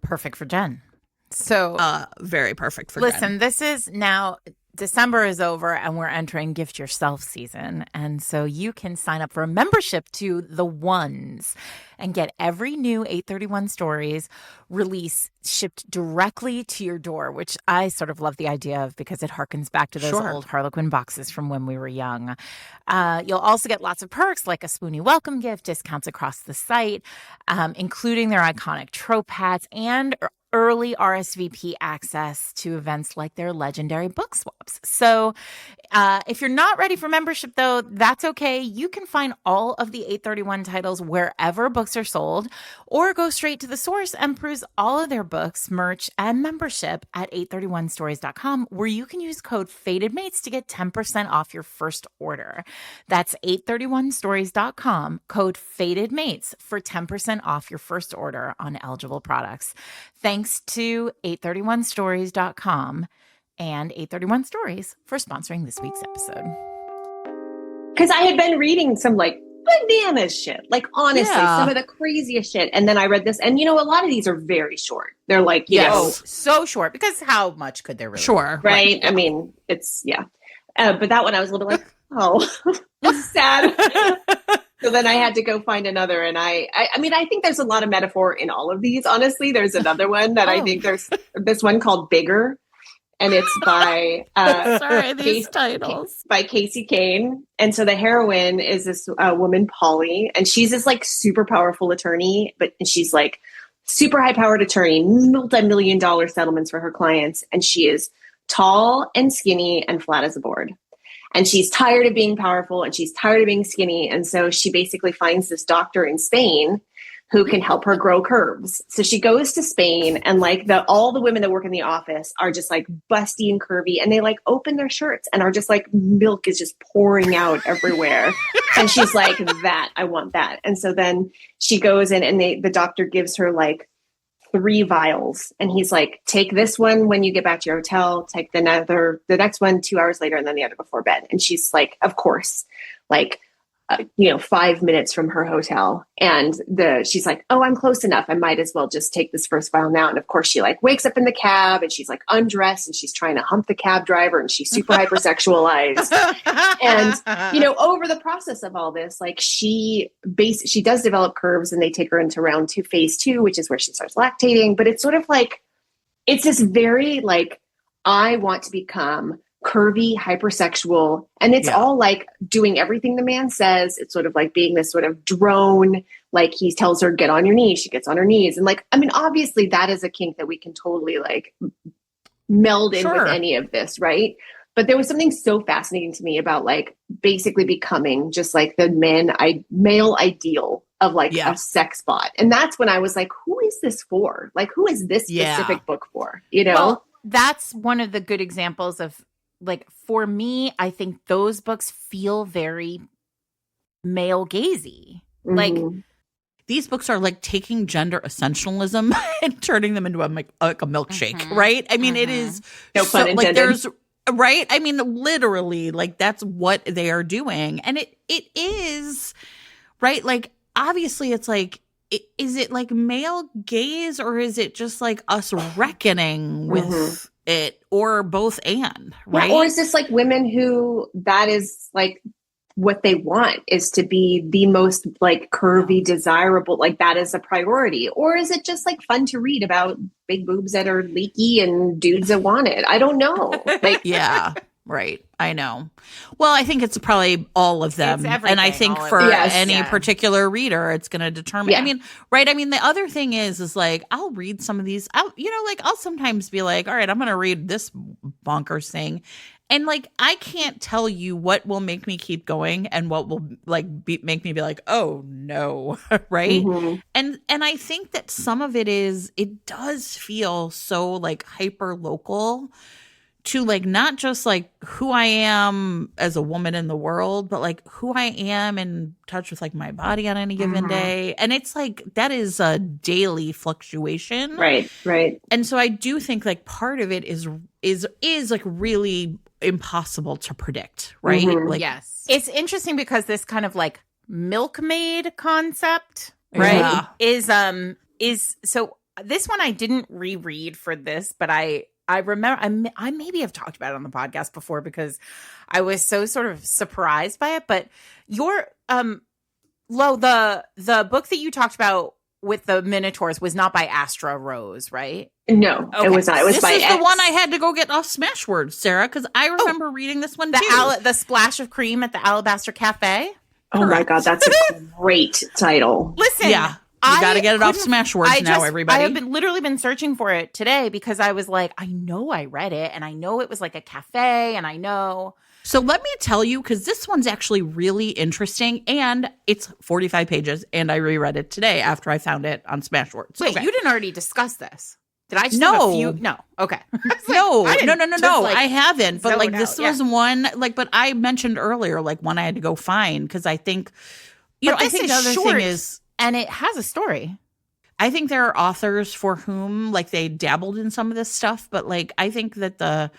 Perfect for Jen. So very perfect for Jen. Jen. This is now December is over and we're entering Gift Yourself season. And so you can sign up for a membership to The Ones and get every new 831 Stories release shipped directly to your door, which I sort of love the idea of because it harkens back to those old Harlequin boxes from when we were young. You'll also get lots of perks like a Spoonie welcome gift, discounts across the site, including their iconic trope hats and early RSVP access to events like their legendary book swaps. So if you're not ready for membership, though, that's okay. You can find all of the 831 titles wherever books are sold, or go straight to the source and peruse all of their books, merch, and membership at 831stories.com, where you can use code FATEDMATES to get 10% off your first order. That's 831stories.com, code FATEDMATES for 10% off your first order on eligible products. Thanks to 831stories.com and 831 Stories for sponsoring this week's episode. Because I had been reading some like bananas shit, like honestly, some of the craziest shit. And then I read this, and a lot of these are very short. They're like, so short, because how much could there really be? Right? I mean, it's, but that one I was a little like, oh, that's sad. So then I had to go find another. And I mean, I think there's a lot of metaphor in all of these. Honestly, there's another one that I think there's this one called Bigger. And it's by titles by Casey Kane. And so the heroine is this woman, Polly, and she's this like super powerful attorney, but she's like super high powered attorney, multi-million-dollar settlements for her clients. And she is tall and skinny and flat as a board. And she's tired of being powerful and she's tired of being skinny. And so she basically finds this doctor in Spain who can help her grow curves. So she goes to Spain, and like all the women that work in the office are just like busty and curvy, and they like open their shirts and are just like milk is just pouring out everywhere. And she's like, I want that. And so then she goes in, and the doctor gives her like 3 vials, and he's like, take this one when you get back to your hotel, take the next one 2 hours later, and then the other before bed. And she's like, of course, like 5 minutes from her hotel. And she's like, oh, I'm close enough. I might as well just take this first vial now. And of course she like wakes up in the cab, and she's like undressed, and she's trying to hump the cab driver, and she's super hypersexualized. And, over the process of all this, like she does develop curves, and they take her into round 2, phase 2, which is where she starts lactating. But it's sort of like, it's this very like, I want to become curvy, hypersexual, and it's all like doing everything the man says. It's sort of like being this sort of drone, like he tells her, get on your knees, she gets on her knees. And like, I mean, obviously that is a kink that we can totally like meld in with any of this, right? But there was something so fascinating to me about like basically becoming just like the male ideal of like a sex bot. And that's when I was like, who is this for? Like, who is this specific book for? Well, that's one of the good examples of, like, for me, I think those books feel very male gazy. Mm-hmm. Like, these books are like taking gender essentialism and turning them into a milkshake, right? I mean, it is no pun intended. Like there's right. I mean, literally, like that's what they are doing, and it is right. Like, obviously, it's like. Is it like male gaze, or is it just like us reckoning with it, or both and, right? Yeah, or is this like women who that is like what they want is to be the most like curvy, desirable, like that is a priority? Or is it just like fun to read about big boobs that are leaky and dudes that want it? I don't know. Like, yeah. Right. I know. Well, I think it's probably all of them. And I think for any particular reader, it's going to determine. I mean, right. I mean, the other thing is like, I'll read some of these. I'll sometimes be like, all right, I'm going to read this bonkers thing. And like, I can't tell you what will make me keep going and what will like make me be like, oh no. Right. Mm-hmm. And I think that some of it does feel so like hyper local to like not just like who I am as a woman in the world, but like who I am in touch with like my body on any given day. And it's like that is a daily fluctuation. Right. And so I do think like part of it is like really impossible to predict, right? Like, yes. It's interesting because this kind of like milkmaid concept, right? Is so this one I didn't reread for this, but I remember I maybe have talked about it on the podcast before because I was so sort of surprised by it. But your Lo, the book that you talked about with the Minotaurs was not by Astra Rose, right? No, it was not. It was this by is X. the one I had to go get off Smashwords, Sarah, because I remember reading this one too. The Splash of Cream at the Alabaster Cafe. Oh my God, that's a great title. Listen, You got to get it off Smashwords now, everybody. I have literally been searching for it today because I was like, I know I read it and I know it was like a cafe and I know. So let me tell you, because this one's actually really interesting and it's 45 pages and I reread it today after I found it on Smashwords. Wait, you didn't already discuss this? Did I just have a few? No. Okay. No. I haven't. But like this was one, like, but I mentioned earlier, like one I had to go find because I think, I think the other thing is. And it has a story. I think there are authors for whom like they dabbled in some of this stuff, but like I think that the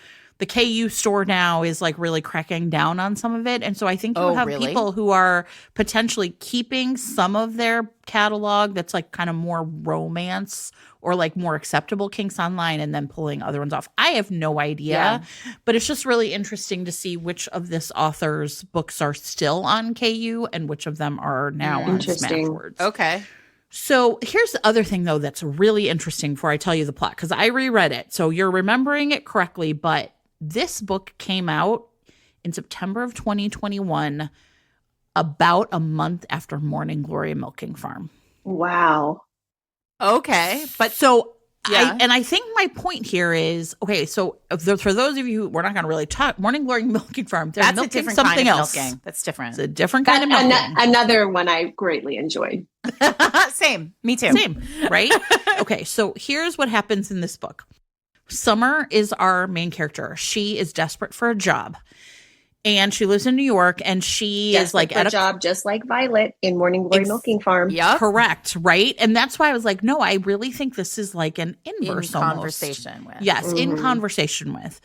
KU store now is like really cracking down on some of it. And so I think you have people who are potentially keeping some of their catalog that's like kind of more romance or like more acceptable kinks online and then pulling other ones off. I have no idea, but it's just really interesting to see which of this author's books are still on KU and which of them are now on Smashwords. Okay. So here's the other thing, though, that's really interesting before I tell you the plot, because I reread it. So you're remembering it correctly, but this book came out in September of 2021, about a month after Morning Glory Milking Farm. Wow. Okay. But so I think my point here is, okay, so for those of you who we're not going to really talk, Morning Glory Milking Farm, they're milking different something kind of else. Milking. That's different. It's a different kind of milking. Another one I greatly enjoyed. Same. Me too. Same, right? Okay, so here's what happens in this book. Summer is our main character. She is desperate for a job. And she lives in New York, and she is like at a job just like Violet in Morning Glory Milking Farm. Yeah, correct, right? And that's why I was like, no, I really think this is like an inverse conversation with. Yes, in conversation with.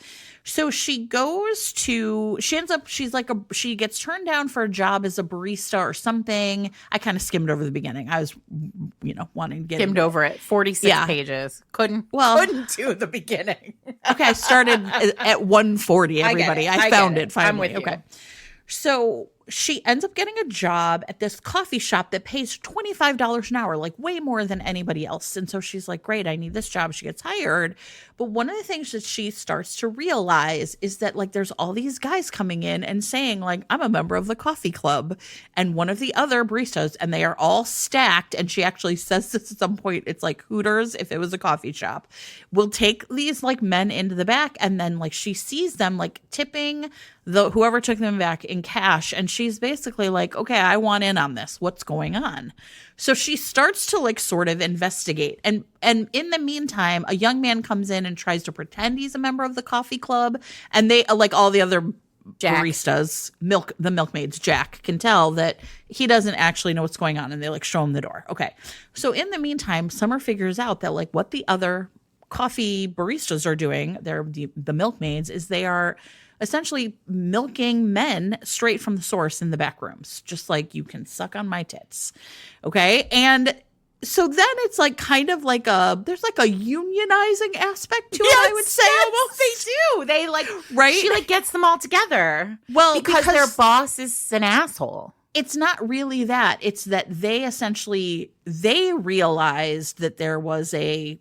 So she goes to, she gets turned down for a job as a barista or something. I kind of skimmed over the beginning. I was, wanting to get skimmed over it. 46 pages. Couldn't do the beginning. Okay, I started at 140, everybody. I found it finally. I'm with you. Okay. So she ends up getting a job at this coffee shop that pays $25 an hour, like way more than anybody else. And so she's like, great, I need this job. She gets hired. But one of the things that she starts to realize is that like there's all these guys coming in and saying like, I'm a member of the coffee club and one of the other baristas, and they are all stacked. And she actually says this at some point. It's like Hooters if it was a coffee shop. Will take these like men into the back, and then like she sees them like tipping whoever took them back in cash, and she's basically like, okay, I want in on this. What's going on? So she starts to like sort of investigate. And in the meantime, a young man comes in and tries to pretend he's a member of the coffee club. And they, like all the other baristas, the milkmaids, Jack, can tell that he doesn't actually know what's going on. And they like show him the door. Okay. So in the meantime, Summer figures out that like what the other coffee baristas are doing, they're the milkmaids, is they are essentially milking men straight from the source in the back rooms, just like you can suck on my tits. Okay. And so then it's like kind of like there's like a unionizing aspect to it, I would say. Almost. They do. They like, right? She like gets them all together. Well, because their boss is an asshole. It's not really that. It's that they realized that there was a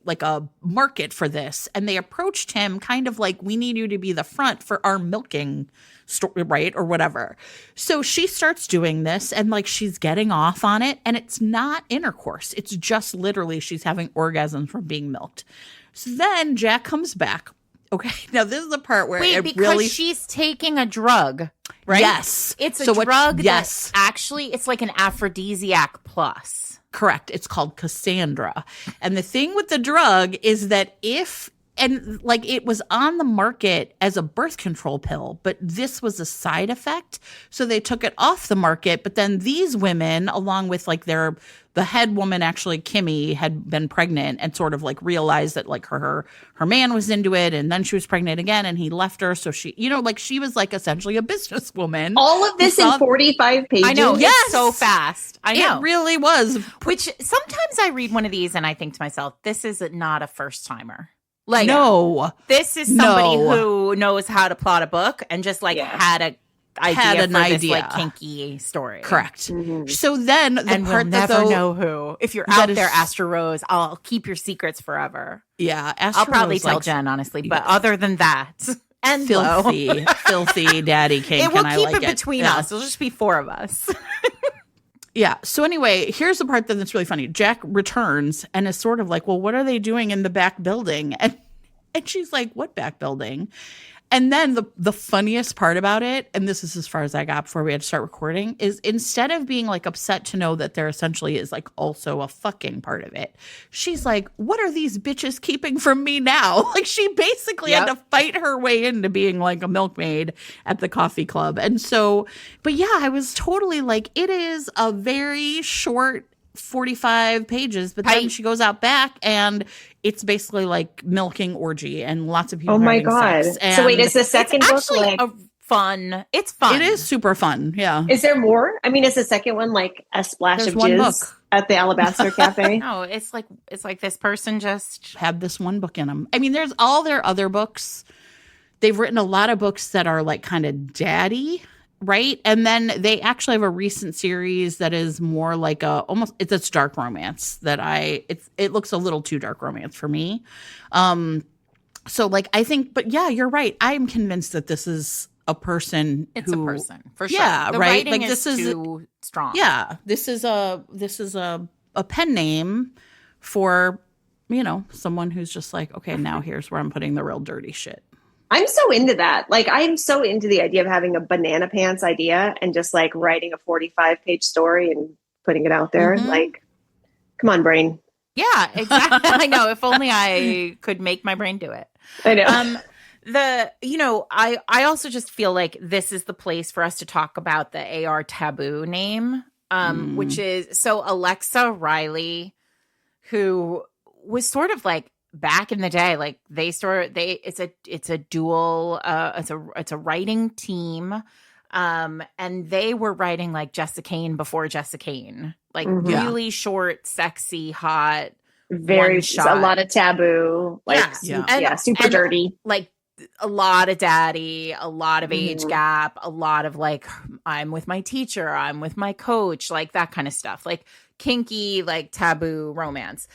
market for this, and they approached him kind of like, we need you to be the front for our milking story, right? Or whatever. So she starts doing this, and like she's getting off on it, and it's not intercourse. It's just literally she's having orgasms from being milked. So then Jack comes back. Okay, now this is the part where because she's taking a drug, right? Yes, it's a drug. Yes, actually, it's like an aphrodisiac plus. Correct. It's called Cassandra, and the thing with the drug is that it was on the market as a birth control pill, but this was a side effect, so they took it off the market. But then these women, along with like the head woman, actually Kimmy, had been pregnant and sort of like realized that like her man was into it, and then she was pregnant again, and he left her. So she, she was like essentially a businesswoman. All of this in 45 pages. I know, it's so fast. I know it really was. Which sometimes I read one of these and I think to myself, this is not a first timer. Like, no, this is somebody who knows how to plot a book and just like had an idea this like kinky story. Correct. Mm-hmm. So then we'll never know who. If you're out there, Astra Rose, I'll keep your secrets forever. Yeah, I'll probably tell Jen, honestly. But other than that, and filthy daddy kink. We'll keep it between us. It'll just be four of us. Yeah. So anyway, here's the part that's really funny. Jack returns and is sort of like, well, what are they doing in the back building? And she's like, what back building? And then the funniest part about it, and this is as far as I got before we had to start recording, is instead of being like upset to know that there essentially is like also a fucking part of it, she's like, what are these bitches keeping from me now? Like she basically had to fight her way into being like a milkmaid at the coffee club. And so, but yeah, I was totally like, it is a very short 45 pages, but then she goes out back and it's basically like milking orgy and lots of people. Oh my God. Sex. And so wait, is the second book like fun? It's fun. It is super fun. Yeah. Is there more? I mean, is the second one like a splash of jizz at the Alabaster Cafe? No, it's like this person just had this one book in them. I mean, there's all their other books. They've written a lot of books that are like kind of daddy. Right. And then they actually have a recent series that is more like it's dark romance that it looks a little too dark romance for me. So like, I think, but yeah, you're right. I'm convinced that this is a person. It's a person for sure. Yeah. The right. Like this is too strong. Yeah. This is a pen name for, someone who's just like, okay, now here's where I'm putting the real dirty shit. I'm so into that. Like, I'm so into the idea of having a banana pants idea and just like writing a 45-page story and putting it out there. Mm-hmm. Like, come on, brain. Yeah, exactly. I know. If only I could make my brain do it. I know. I also just feel like this is the place for us to talk about the AR taboo name, which is so Alexa Riley, who was sort of like, back in the day, like it's a dual it's a writing team, and they were writing like Jessica Kane before Jessica Kane, like really short, sexy, hot, very a lot of taboo, like super dirty, like a lot of daddy, a lot of age gap, a lot of like I'm with my teacher, I'm with my coach, like that kind of stuff, like kinky, like taboo romance.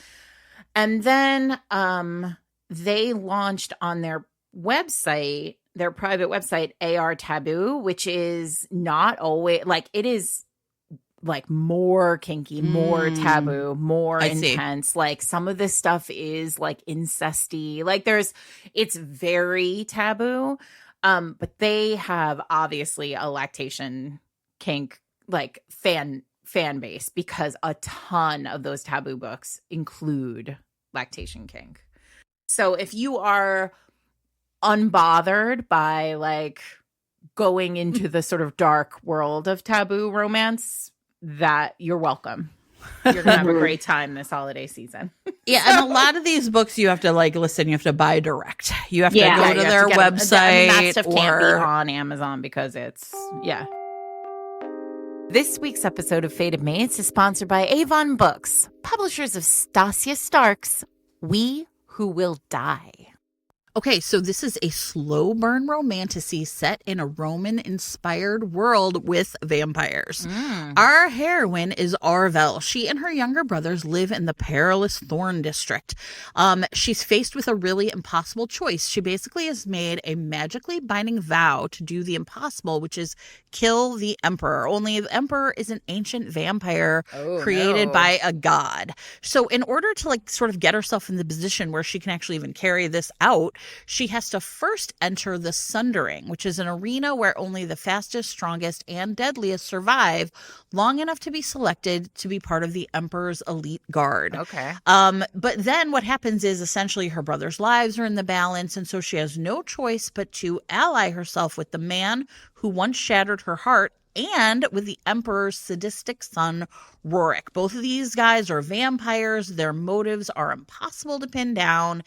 And then they launched on their website, their private website, AR Taboo, which is not always like, it is like more kinky, more taboo, more intense. Like some of this stuff is like incesty. Like it's very taboo. But they have obviously a lactation kink like fan base, because a ton of those taboo books include lactation kink. So if you are unbothered by like going into the sort of dark world of taboo romance, that you're welcome. You're gonna have a great time this holiday season. Yeah, and a lot of these books you have to like listen. You have to buy direct. You have to go to their website. That stuff can't be on Amazon because it's This week's episode of Fated Mates is sponsored by Avon Books, publishers of Stasia Stark's We Who Will Die. Okay, so this is a slow burn romantasy set in a Roman-inspired world with vampires. Our heroine is Arvel. She and her younger brothers live in the perilous Thorn District. She's faced with a really impossible choice. She basically has made a magically binding vow to do the impossible, which is kill the Emperor. Only the Emperor is an ancient vampire created by a god. So in order to like sort of get herself in the position where she can actually even carry this out, she has to first enter the Sundering, which is an arena where only the fastest, strongest, and deadliest survive long enough to be selected to be part of the Emperor's elite guard. Okay. But then what happens is essentially her brother's lives are in the balance, and so she has no choice but to ally herself with the man who once shattered her heart and with the Emperor's sadistic son, Rorik. Both of these guys are vampires. Their motives are impossible to pin down,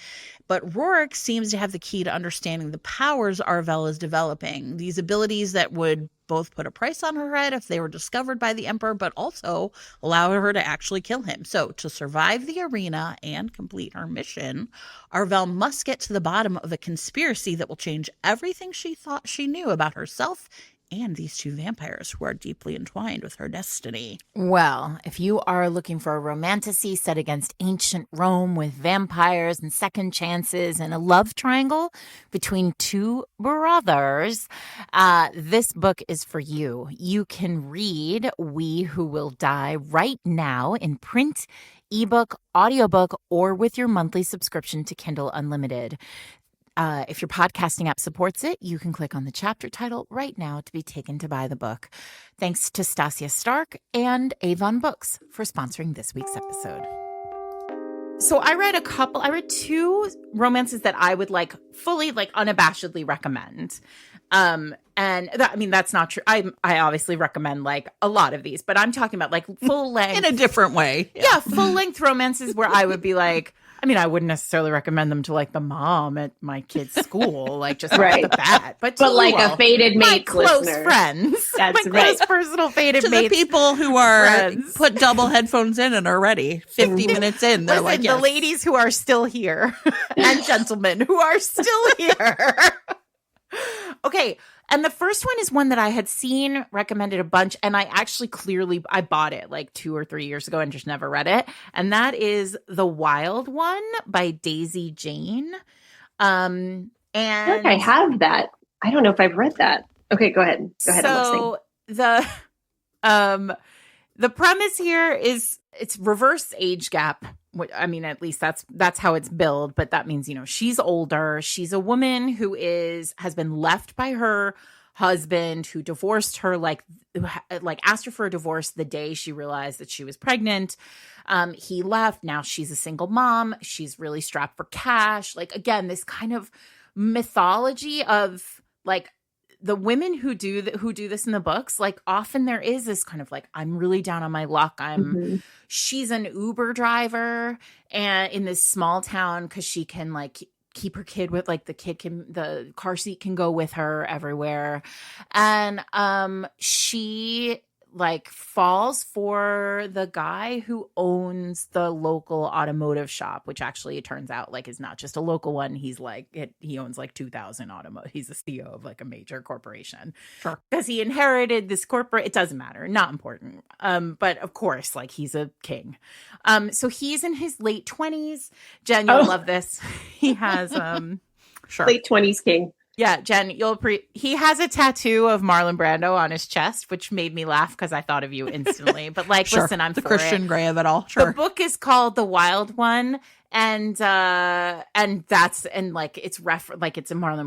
but Rorik seems to have the key to understanding the powers Arvel is developing. These abilities that would both put a price on her head if they were discovered by the Emperor, but also allow her to actually kill him. So to survive the arena and complete her mission, Arvel must get to the bottom of a conspiracy that will change everything she thought she knew about herself and these two vampires who are deeply entwined with her destiny. Well, if you are looking for a romantasy set against ancient Rome with vampires and second chances and a love triangle between two brothers, this book is for you. You can read We Who Will Die right now in print, ebook, audiobook, or with your monthly subscription to Kindle Unlimited. If your podcasting app supports it, you can click on the chapter title right now to be taken to buy the book. Thanks to Stasia Stark and Avon Books for sponsoring this week's episode. So I read two romances that I would fully unabashedly recommend. That's not true. I obviously recommend a lot of these, but I'm talking about full length in a different way. Yeah, full length romances where I would be I wouldn't necessarily recommend them to the mom at my kid's school, just right off the bat. But a fated mate, close friends, that's my right. close personal fated to mates, the people who are put double headphones in and are ready. 50 minutes in, they're yes. The ladies who are still here and gentlemen who are still here. Okay. And the first one is one that I had seen recommended a bunch, and I actually I bought it 2 or 3 years ago and just never read it. And that is The Wild One by Daisy Jane. And I think I have that. I don't know if I've read that. Okay, go ahead. So the premise here is it's reverse age gap. At least that's how it's billed, but that means, she's older. She's a woman who has been left by her husband, who divorced her, asked her for a divorce the day she realized that she was pregnant. He left. Now she's a single mom. She's really strapped for cash. Again, this kind of mythology of the women who do this in the books, often there is this kind of I'm really down on my luck. She's an Uber driver and in this small town because she can keep her kid with the car seat can go with her everywhere. And she falls for the guy who owns the local automotive shop, which actually it turns out is not just a local one. He's he owns 2,000 automotive. He's the CEO of a major corporation. Sure. Because he inherited this corporate. It doesn't matter. Not important. But of course, he's a king. So he's in his late 20s. Jen, you'll love this. He has sure. Late 20s king. Yeah, Jen, he has a tattoo of Marlon Brando on his chest, which made me laugh because I thought of you instantly. But sure. Listen, I'm the for Christian it. Grey of it all. Sure. The book is called The Wild One, and it's a Marlon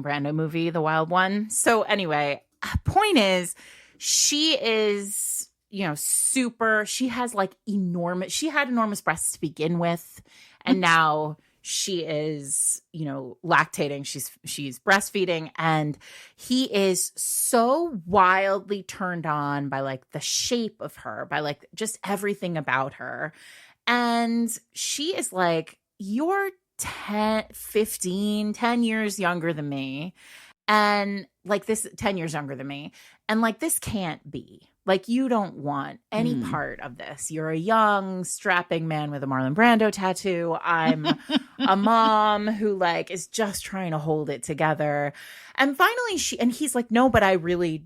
Brando movie, The Wild One. So anyway, point is, she is super. She has enormous. She had enormous breasts to begin with, and now she is, lactating. She's breastfeeding, and he is so wildly turned on by the shape of her, by just everything about her. And she is you're 10 years younger than me. And this 10 years younger than me. And this can't be. You don't want any part of this. You're a young, strapping man with a Marlon Brando tattoo. I'm a mom who is just trying to hold it together. And finally he's no, but I really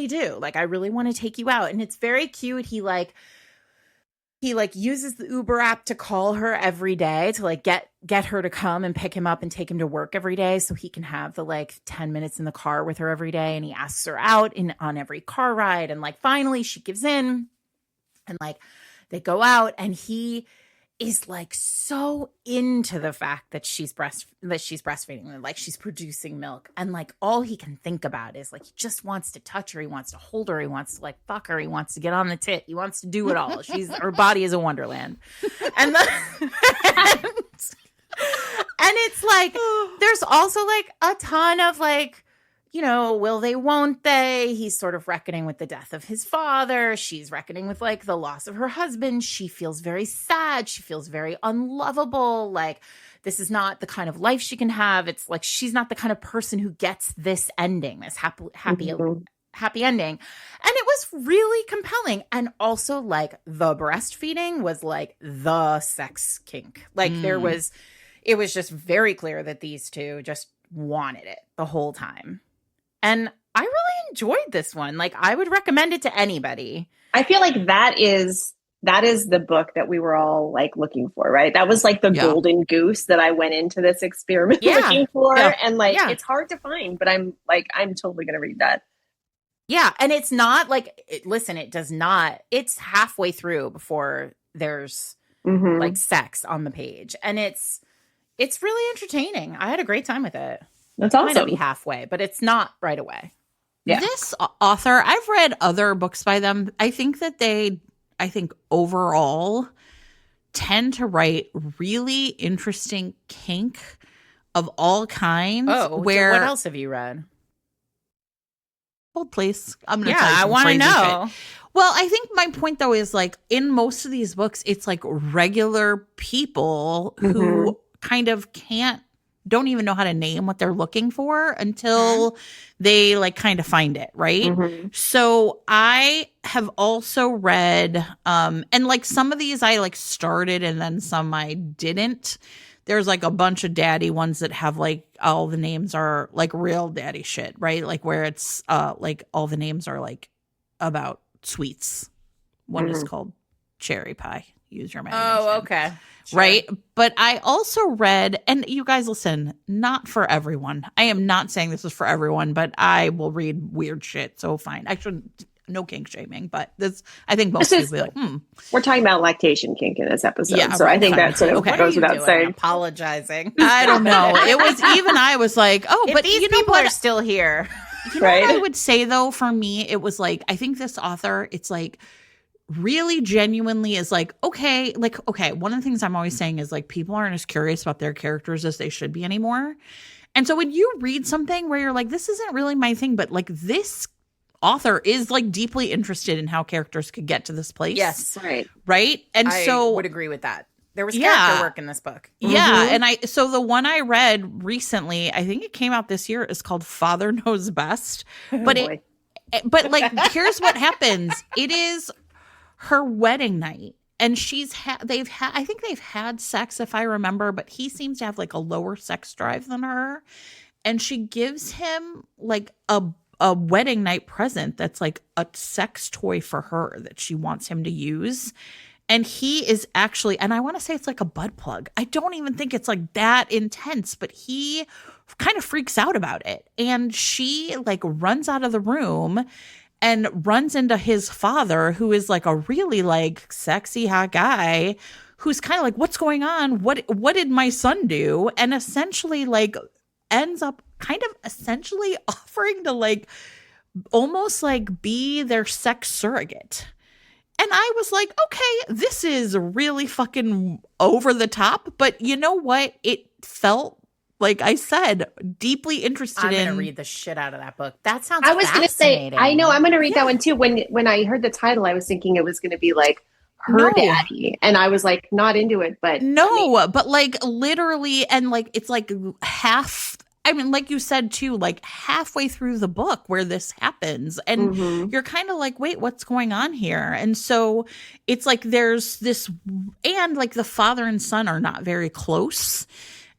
do. I really want to take you out. And it's very cute. He uses the Uber app to call her every day to get her to come and pick him up and take him to work every day so he can have the 10 minutes in the car with her every day. And he asks her out on every car ride. And finally she gives in and they go out, and he is so into the fact that she's breastfeeding and she's producing milk, and all he can think about is he just wants to touch her, he wants to hold her, he wants to fuck her, he wants to get on the tit, he wants to do it all. Her body is a wonderland. And and it's there's also a ton of will they, won't they? He's sort of reckoning with the death of his father. She's reckoning with the loss of her husband. She feels very sad. She feels very unlovable. This is not the kind of life she can have. It's she's not the kind of person who gets this ending, this happy ending. And it was really compelling. And also the breastfeeding was the sex kink. It was just very clear that these two just wanted it the whole time. And I really enjoyed this one. Like, I would recommend it to anybody. I feel like that is the book that we were all like looking for, right? That was like the golden goose that I went into this experiment looking for. And like, it's hard to find, but I'm totally going to read that. Yeah. And it's not like, it does not, it's halfway through before there's like sex on the page. And it's really entertaining. I had a great time with it. That's awesome. It might not be halfway, but it's not right away. Yeah. This author, I've read other books by them. I think that I think overall tend to write really interesting kink of all kinds. Oh, so what else have you read? Hold, please. I'm going to tell you I want to know. Shit. Well, I think my point, though, is like in most of these books, it's like regular people who kind of don't even know how to name what they're looking for until they like kind of find it, right? So I have also read, and like some of these I like started and then some I didn't. There's like a bunch of daddy ones that have like all the names are like real daddy shit, right? Like where it's like all the names are like about sweets. One is called Cherry Pie. Use your imagination. Oh, okay. Sure. Right. But I also read, and you guys listen, not for everyone. I am not saying this is for everyone, but I will read weird shit. So fine. I shouldn't, no kink shaming, but this, I think most people will be like, We're talking about lactation kink in this episode. Yeah, so I think that sort of goes without saying. Apologizing. I don't know. It was even, I was like, but these people are still here. You know what I would say though, for me, it was like, I think this author, it's like, really genuinely is like, okay, one of the things I'm always saying is like people aren't as curious about their characters as they should be anymore. And so when you read something where you're like, this isn't really my thing, but like this author is like deeply interested in how characters could get to this place. Yes. Right. And I would agree with that. There was character work in this book. Yeah. And so the one I read recently, I think it came out this year, is called Father Knows Best. But but like, here's what happens. It is her wedding night, and I think they've had sex, if I remember, but he seems to have like a lower sex drive than her, and she gives him like a wedding night present that's like a sex toy for her that she wants him to use. And he is actually, and I want to say it's like a butt plug. I don't even think it's like that intense, but he kind of freaks out about it. And she like runs out of the room and runs into his father, who is like a really like sexy hot guy, who's kind of like, what's going on? What did my son do? And essentially like ends up kind of essentially offering to like almost like be their sex surrogate. And I was like, okay, this is really fucking over the top. But you know what? It felt, like I said, deeply interested in. I'm going to read the shit out of that book. That sounds I was going to say, I know, I'm going to read that one too. When I heard the title, I was thinking it was going to be like her daddy. And I was like, not into it, but. No, but like literally, and like, it's like half. I mean, like you said too, like halfway through the book where this happens, and you're kind of like, wait, what's going on here? And so it's like there's this, and like the father and son are not very close.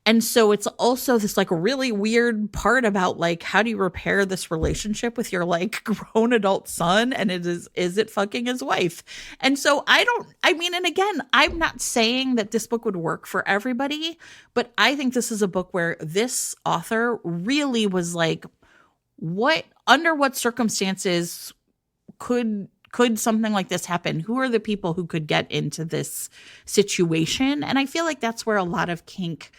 And so it's also this like really weird part about like, how do you repair this relationship with your like grown adult son? And is it fucking his wife? And so and again, I'm not saying that this book would work for everybody, but I think this is a book where this author really was like, under what circumstances could something like this happen? Who are the people who could get into this situation? And I feel like that's where a lot of kink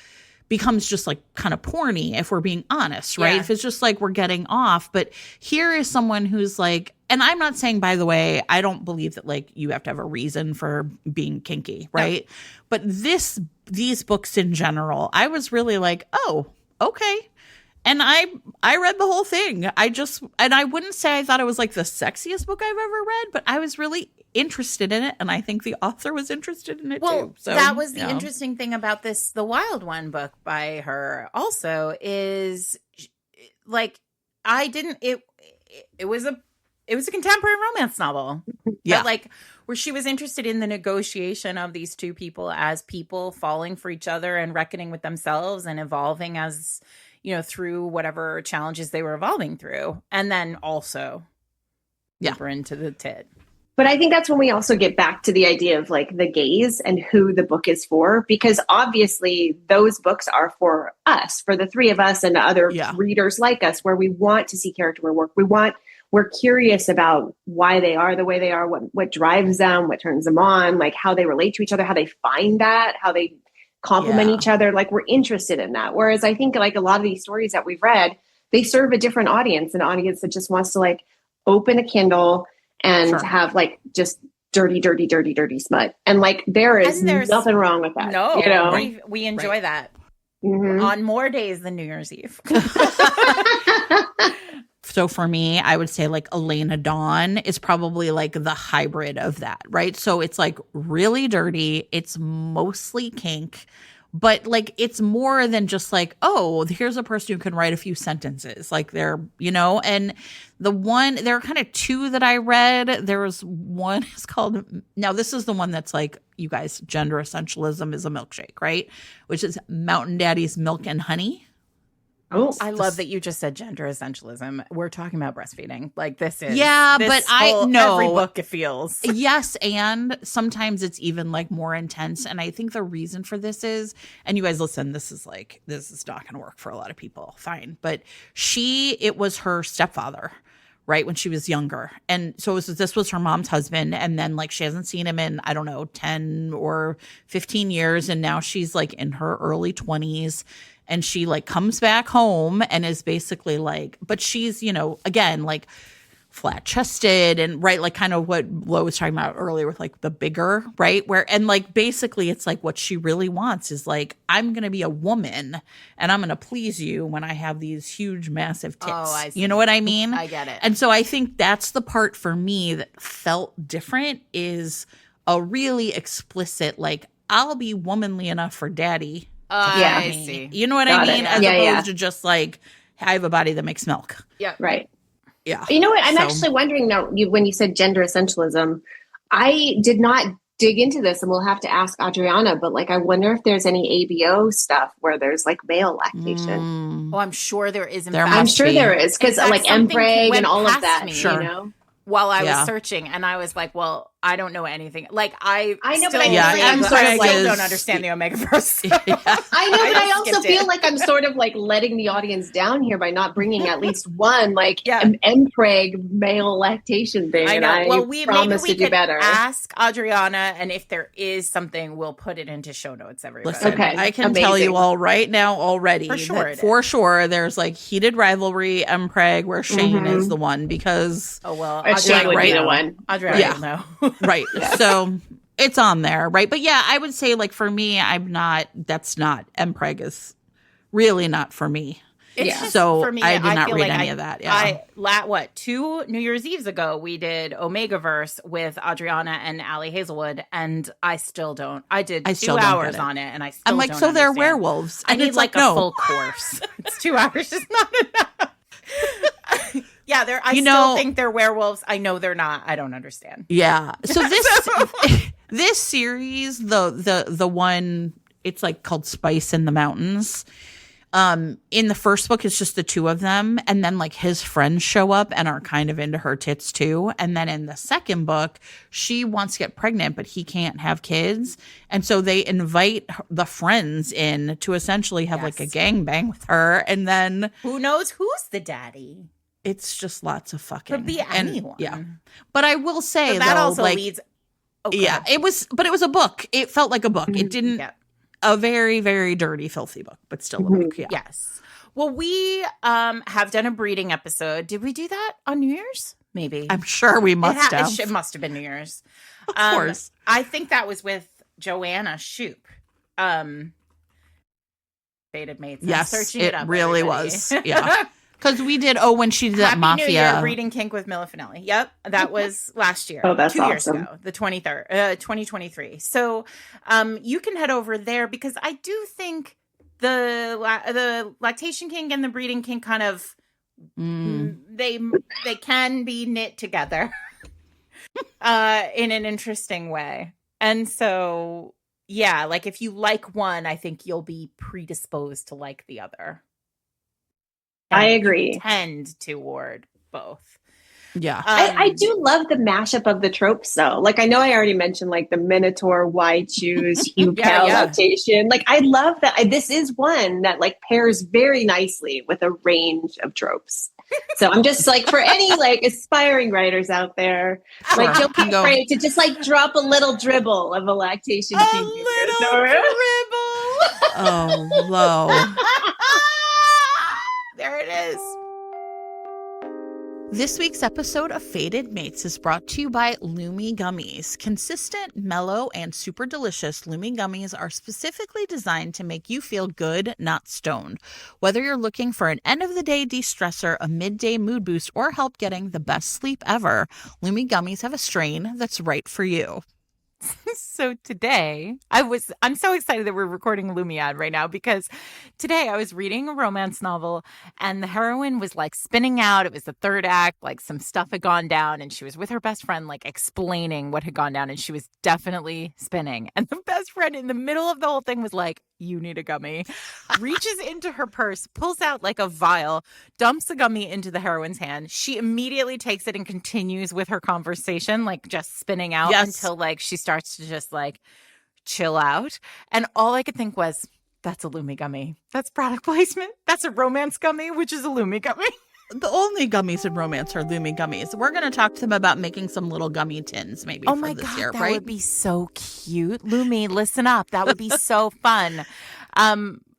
becomes just like kind of porny, if we're being honest, right? Yeah. If it's just like we're getting off. But here is someone who's like, and I'm not saying, by the way, I don't believe that like you have to have a reason for being kinky, right? No. But these books in general, I was really like, oh, okay. And I read the whole thing. And I wouldn't say I thought it was like the sexiest book I've ever read, but I was really interested in it. And I think the author was interested in it too. So that was the interesting thing about the Wild One book by her also is like, it was a contemporary romance novel. Yeah. But like where she was interested in the negotiation of these two people as people falling for each other and reckoning with themselves and evolving as through whatever challenges they were evolving through. And then also deeper into the tit. But I think that's when we also get back to the idea of like the gaze and who the book is for, because obviously those books are for us, for the three of us and other readers like us, where we want to see character work. We're curious about why they are the way they are, what drives them, what turns them on, like how they relate to each other, how they find that, how they complement each other. Like we're interested in that. Whereas I think like a lot of these stories that we've read, they serve a different audience, an audience that just wants to like open a Kindle and have like just dirty smut. And like there's nothing wrong with that. No, we enjoy that on more days than New Year's Eve. So for me, I would say like Elena Dawn is probably like the hybrid of that, right? So it's like really dirty. It's mostly kink, but like it's more than just like, oh, here's a person who can write a few sentences. Like they're, and there are kind of two that I read. There was one, it's called, now this is the one that's like, you guys, gender essentialism is a milkshake, right? Which is Mountain Daddy's Milk and Honey. Oh, I love that you just said gender essentialism. We're talking about breastfeeding. Like this is but I know every book it feels. Yes, and sometimes it's even like more intense. And I think the reason for this is, and you guys listen, this is not going to work for a lot of people. Fine, but it was her stepfather, right, when she was younger, and so this was her mom's husband, and then like she hasn't seen him in 10 or 15 years, and now she's like in her early 20s. And she like comes back home and is basically like, but she's, again, like flat chested and right, like kind of what Lo was talking about earlier with like the bigger, right? And like basically it's like what she really wants is like, I'm going to be a woman and I'm going to please you when I have these huge, massive tits. Oh, I see. You know what I mean? I get it. And so I think that's the part for me that felt different, is a really explicit, like, I'll be womanly enough for daddy. I see. You know what I mean? As opposed to just like, I have a body that makes milk. Yeah. Right. Yeah. You know what? I'm actually wondering now, when you said gender essentialism, I did not dig into this, and we'll have to ask Adriana, but like, I wonder if there's any ABO stuff where there's like male lactation. Oh, I'm sure there is. I'm sure there is, because like Mpreg and all of that, while I was searching, and I was like, well, I don't know anything. Like I know, but I'm sort of like, don't understand the Omega Verse. I know, but I also feel like I'm sort of like letting the audience down here by not bringing at least one like Mpreg male lactation thing. I know. And well, promise to do better. Ask Adriana, and if there is something, we'll put it into show notes. Everybody, listen, I can tell you all right now already for sure. There's like heated rivalry Mpreg where Shane is the one, because Shane would be the one. Adriana will know. Right. So it's on there. Right. But yeah, I would say like for me, that's not, Mpreg is really not for me. So for me, I did not read any of that. Yeah. 2 New Year's Eves ago, we did Omega Verse with Adriana and Allie Hazelwood, and I still don't. I did 2 hours on it, and I still I'm like, don't so they're understand. Werewolves. I need like a full course. It's 2 hours is not enough. Yeah, I still think they're werewolves. I know they're not. I don't understand. Yeah. So this series, the one, it's like called Spice in the Mountains. In the first book, it's just the two of them, and then like his friends show up and are kind of into her tits too. And then in the second book, she wants to get pregnant, but he can't have kids, and so they invite the friends in to essentially have like a gangbang with her, and then who knows who's the daddy? It's just lots of fucking. Could be anyone. Yeah, but I will say so that though, also like, leads. It was a book. It felt like a book. It didn't. Yeah. A very, very dirty, filthy book, but still a book. Yeah. Yes. Well, we have done a breeding episode. Did we do that on New Year's? Maybe. I'm sure we must have. It must have been New Year's. Of course. I think that was with Joanna Shoup. Fated Mates. Yes, searching it up, really everybody. Was. Yeah. Because we did, when she did that Happy Mafia. New Year, Breeding Kink with Mila Finelli. Yep, that was last year. Oh, that's 2 years awesome. ago, the 23rd, 2023. So you can head over there, because I do think the lactation kink and the breeding kink kind of, they can be knit together in an interesting way. And so, yeah, like if you like one, I think you'll be predisposed to like the other. I agree. Tend toward both. Yeah. I do love the mashup of the tropes though. Like I know I already mentioned like the Minotaur, wide shoes, huge lactation. Like I love that. This is one that like pairs very nicely with a range of tropes. So I'm just like, for any like aspiring writers out there, like don't be afraid to just like drop a little dribble of a lactation. A little dribble. Oh, low. There it is. This week's episode of Fated Mates is brought to you by Lumi Gummies. Consistent, mellow, and super delicious, Lumi Gummies are specifically designed to make you feel good, not stoned. Whether you're looking for an end-of-the-day de-stressor, a midday mood boost, or help getting the best sleep ever, Lumi Gummies have a strain that's right for you. So today, I'm so excited that we're recording a Lumi ad right now, because today I was reading a romance novel and the heroine was like spinning out. It was the third act, like some stuff had gone down and she was with her best friend, like explaining what had gone down, and she was definitely spinning. And the best friend in the middle of the whole thing was like, "You need a gummy," reaches into her purse, pulls out like a vial, dumps the gummy into the heroine's hand. She immediately takes it and continues with her conversation, like just spinning out until like she starts to just like chill out. And all I could think was, that's a Lumi gummy. That's product placement. That's a romance gummy, which is a Lumi gummy. The only gummies in romance are Lumi Gummies. We're going to talk to them about making some little gummy tins maybe for this year, that right? Would be so cute. Lumi, listen up. That would be so fun.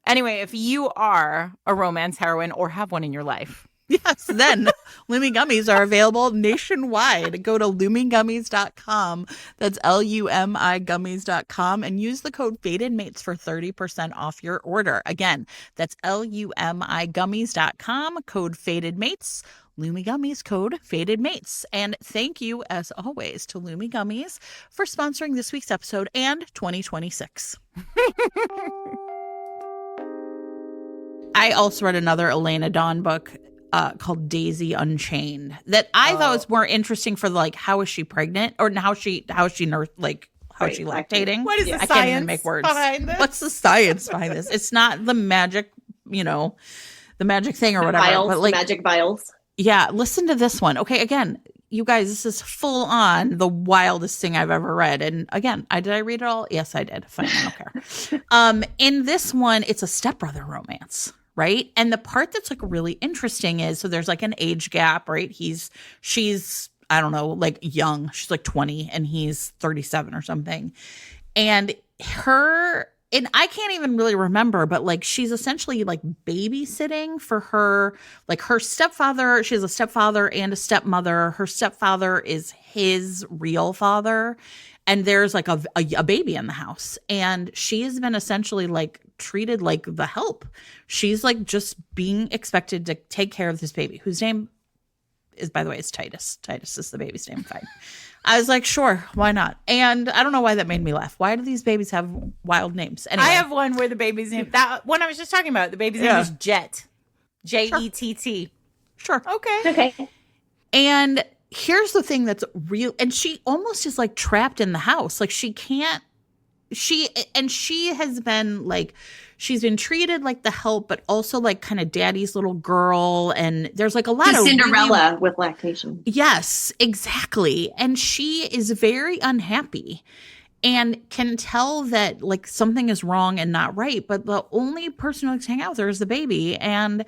Anyway, if you are a romance heroine or have one in your life, yes, then Lumi Gummies are available nationwide. Go to lumigummies.com. That's LUMI gummies.com and use the code FATEDMATES for 30% off your order. Again, that's LUMI gummies.com, code FATEDMATES. Lumi Gummies, code FATEDMATES. And thank you, as always, to Lumi Gummies for sponsoring this week's episode and 2026. I also read another Elena Dawn book called Daisy Unchained that I thought was more interesting for like, how is she pregnant, or how is she lactating? What is the I science can't even make words behind this? What's the science behind this? It's not the magic, the magic thing or whatever. Vials, but like magic vials. Yeah, listen to this one. Okay, again, you guys, this is full on the wildest thing I've ever read. And again, did I read it all? Yes, I did. Fine, I don't care. In this one, it's a stepbrother romance. Right. And the part that's like really interesting is, so there's like an age gap, right? She's, I don't know, like young. She's like 20 and he's 37 or something. And I can't even really remember, but like she's essentially like babysitting for her stepfather. She has a stepfather and a stepmother. Her stepfather is his real father. And there's like a baby in the house, and she has been essentially like treated like the help. She's like just being expected to take care of this baby, whose name is, by the way, is Titus. Titus is the baby's name. Fine. I was like, sure, why not? And I don't know why that made me laugh. Why do these babies have wild names? Anyway. I have one where the baby's name, that one I was just talking about, the baby's name is Jet. J-E-T-T. Sure. Okay. And here's the thing that's real. And she almost is like trapped in the house. Like she has been like, she's been treated like the help, but also like kind of daddy's little girl. And there's like a lot of Cinderella with lactation. Yes, exactly. And she is very unhappy and can tell that like something is wrong and not right. But the only person who likes to hang out with her is the baby. And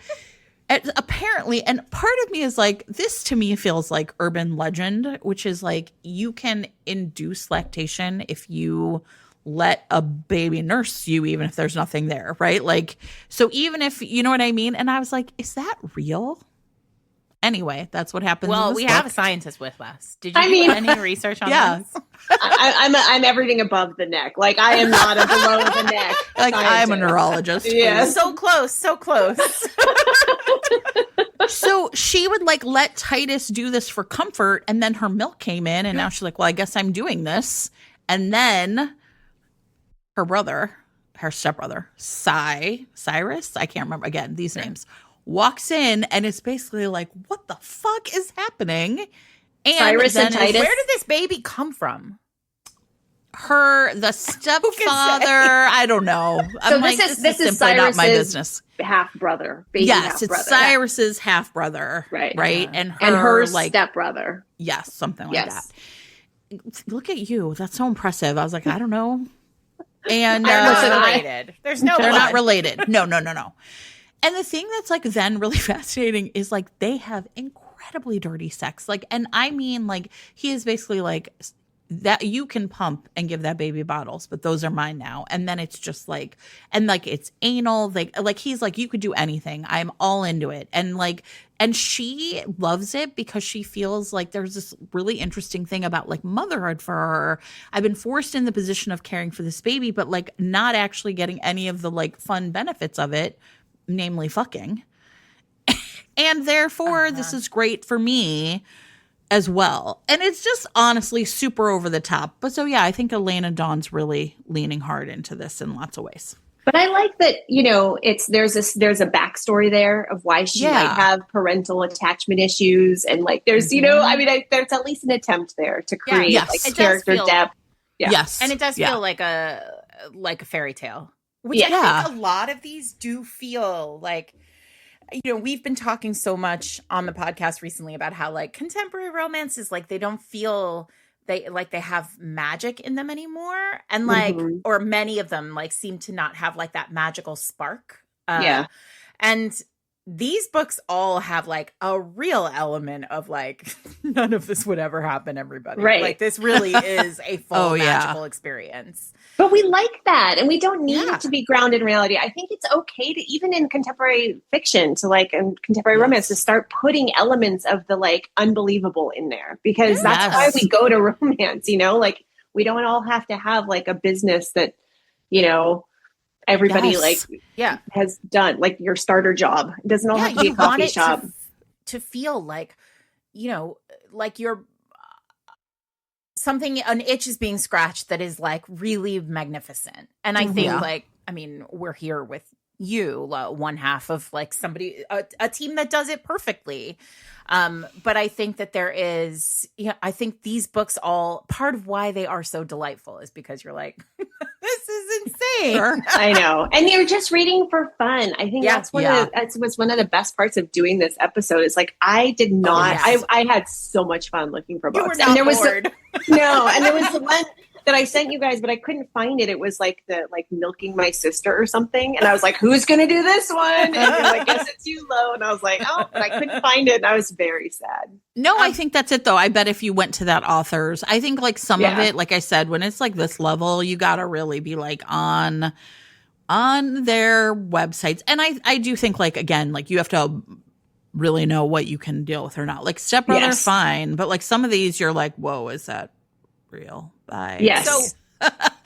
apparently, and part of me is like, this to me feels like urban legend, which is like you can induce lactation if you let a baby nurse you, even if there's nothing there, right? Like, so even if, you know what I mean? And I was like, is that real? Anyway, that's what happens. Well, we have a scientist with us. Did you do any research on this? I'm everything above the neck. Like I am not a below the neck. Like I'm a neurologist. Yeah. So close. So she would like let Titus do this for comfort, and then her milk came in, and now she's like, well, I guess I'm doing this. And then her stepbrother, Cyrus, I can't remember again these names, walks in and it's basically like, what the fuck is happening? And Cyrus and Titus. Where did this baby come from? the stepfather, I don't know. So this is simply not my business. Half brother. Yes, it's Cyrus's half brother. Right. And her like stepbrother. Yes, something like that. Look at you. That's so impressive. I was like, I don't know. And they're not related. There's no They're blood. not related. No. And the thing that's like then really fascinating is like they have incredibly dirty sex. Like, and I mean, like, he is basically like that you can pump and give that baby bottles, but those are mine now. And then it's just like, and like it's anal. Like he's like, you could do anything. I'm all into it. And like, and she loves it because she feels like there's this really interesting thing about like motherhood for her. I've been forced in the position of caring for this baby, but like not actually getting any of the like fun benefits of it, namely fucking. And therefore, this is great for me as well. And it's just honestly super over the top. But so, yeah, I think Elena Dawn's really leaning hard into this in lots of ways. But I like that, you know, there's a backstory there of why she might have parental attachment issues. And like, there's, you know, I mean, there's at least an attempt there to create like character depth. Yeah. Yes. And it does feel like a fairy tale, which I think a lot of these do feel like. You know, we've been talking so much on the podcast recently about how like contemporary romances, like they don't feel they have magic in them anymore. And like, or many of them like seem to not have like that magical spark. And these books all have like a real element of like, none of this would ever happen, everybody. Right. Like this really is a full magical experience. But we like that. And we don't need to be grounded in reality. I think it's okay to, even in contemporary fiction, to like, and contemporary romance, to start putting elements of the like unbelievable in there, because that's why we go to romance, you know, like we don't all have to have like a business that, you know, everybody has done, like your starter job. It doesn't all have to be a coffee shop. To feel like, you know, like you're an itch is being scratched that is like really magnificent. And I think like, I mean, we're here with you, one half of like somebody, a team that does it perfectly. But I think that there is, I think these books all, part of why they are so delightful is because you're like, this is insane. I know. And you're just reading for fun. I think that's one of the best parts of doing this episode is like, I did not, I had so much fun looking for books. You were not bored. And there was the one that I sent you guys, but I couldn't find it. It was like Milking My Sister or something. And I was like, who's going to do this one? And I guess it's you, Lo. And I was like, oh, but I couldn't find it. And I was very sad. No, I think that's it though. I bet if you went to that author's, I think like some of it, like I said, when it's like this level, you got to really be like on their websites. And I do think like, again, like you have to really know what you can deal with or not. Like Step Brother, fine. But like some of these, you're like, whoa, is that real? Bye. Yes. So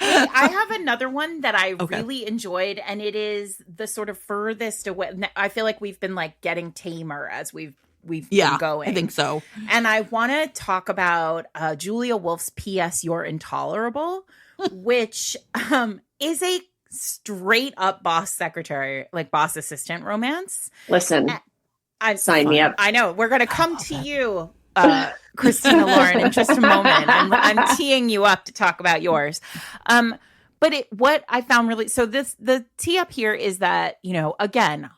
I have another one that I really enjoyed, and it is the sort of furthest away. I feel like we've been like getting tamer as we've been going. I think so. And I want to talk about Julia Wolf's P.S. You're Intolerable, which is a straight up boss assistant romance. Listen, sign me up. I know. We're going to come to you, Christina Lauren, in just a moment. I'm teeing you up to talk about yours. But what I found really, so the tee up here is that, you know, again,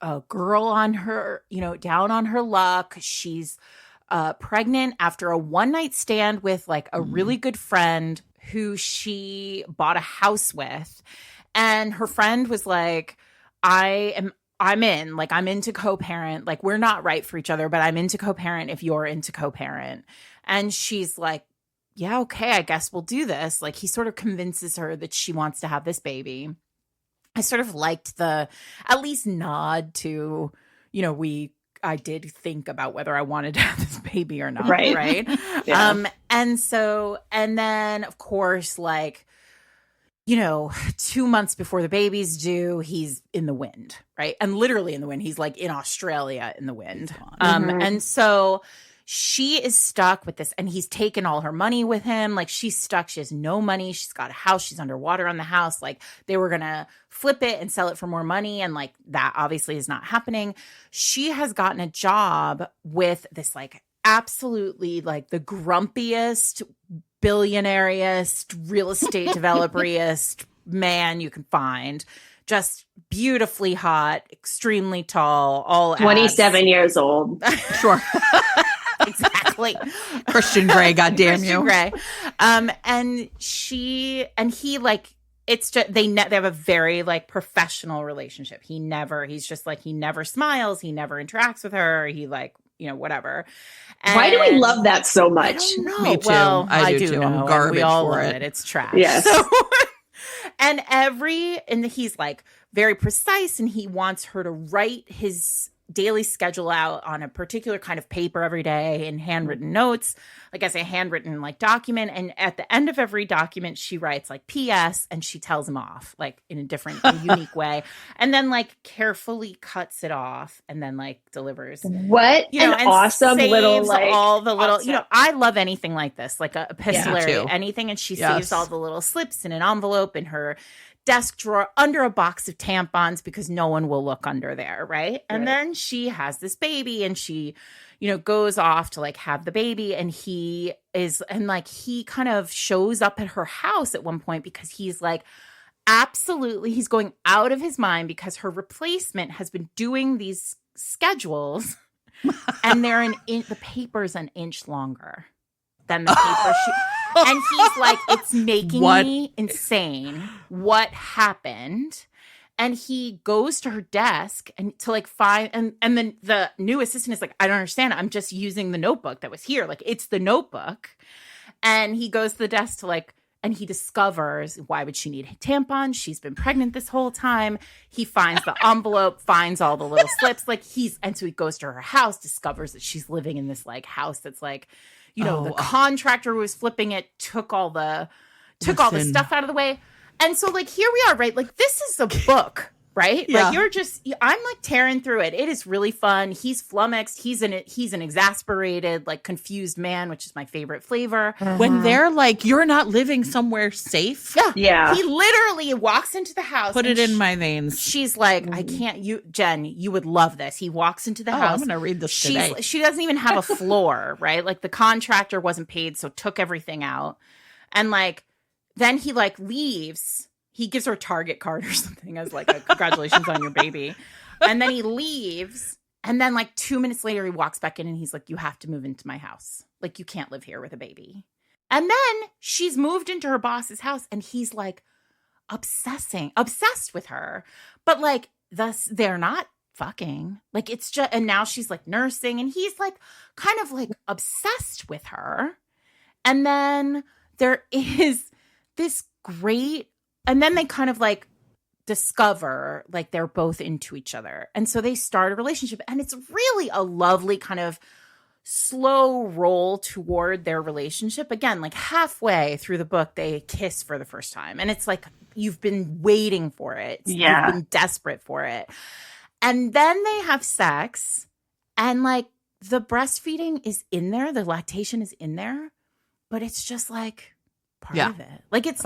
a girl on her, you know, down on her luck. She's pregnant after a one night stand with like a really good friend who she bought a house with. And her friend was like, I'm into co-parent. Like, we're not right for each other, but I'm into co-parent if you're into co-parent. And she's like, yeah, okay, I guess we'll do this. Like, he sort of convinces her that she wants to have this baby. I sort of liked the at least nod to, you know, I did think about whether I wanted to have this baby or not. Right. Yeah. And then of course, like, you know, 2 months before the baby's due, he's in the wind, right? And literally in the wind. He's like in Australia in the wind. And so she is stuck with this, and he's taken all her money with him. Like, she's stuck. She has no money. She's got a house. She's underwater on the house. Like, they were going to flip it and sell it for more money. And like, that obviously is not happening. She has gotten a job with this like absolutely like the grumpiest billionaire-est, real estate developer-est man you can find. Just beautifully hot, extremely tall, all 27 years old. Sure. Exactly. Christian Grey, goddamn you. Grey. And he like, it's just, they have a very like professional relationship. He's just like, he never smiles. He never interacts with her. He like, whatever. And why do we love that so much? I don't know. Me too. Well, I do too. know. I'm garbage we all for love it. It's trash. Yes. So, and he's like very precise, and he wants her to write his daily schedule out on a particular kind of paper every day in handwritten notes, like as a handwritten like document. And at the end of every document, she writes like PS, and she tells him off like in a different, unique way, and then like carefully cuts it off, and then like delivers. What an awesome little like all the little. awesome. I love anything like this, like a epistolary, Yeah, anything, and she saves all the little slips in an envelope in her desk drawer under a box of tampons because no one will look under there, right? And then she has this baby, and she, goes off to like have the baby, and he kind of shows up at her house at one point because he's like, absolutely, he's going out of his mind because her replacement has been doing these schedules and the paper's an inch longer than the paper and he's like, it's making me insane. What happened? And he goes to her desk and to like find, and then the new assistant is like, I don't understand. I'm just using the notebook that was here. Like, it's the notebook. And he goes to the desk to like, and he discovers, why would she need tampons? She's been pregnant this whole time. He finds the envelope, finds all the little slips. And so he goes to her house, discovers that she's living in this like house that's like, the contractor who was flipping it took all the stuff out of the way. And so like, here we are, right? Like, this is a book, right? Yeah. Like, I'm like tearing through it. It is really fun. He's flummoxed. He's an exasperated, like confused man, which is my favorite flavor. When they're like, you're not living somewhere safe. Yeah. He literally walks into the house. Put it in my veins. She's like, I can't, Jen, you would love this. He walks into the house. I'm going to read this today. She doesn't even have a floor, right? Like, the contractor wasn't paid, so took everything out. And like, then he like leaves. He gives her a Target card or something as like a congratulations on your baby. And then he leaves. And then like 2 minutes later, he walks back in and he's like, you have to move into my house. Like, you can't live here with a baby. And then she's moved into her boss's house and he's like obsessed with her. But like, they're not fucking. Like, it's just, and now she's like nursing and he's like kind of like obsessed with her. And then there is this great, and then they kind of like discover like they're both into each other. And so they start a relationship, and it's really a lovely kind of slow roll toward their relationship. Again, like halfway through the book, they kiss for the first time. And it's like, you've been waiting for it. Yeah. You've been desperate for it. And then they have sex, and like the breastfeeding is in there. The lactation is in there, but it's just like part of it. Like, it's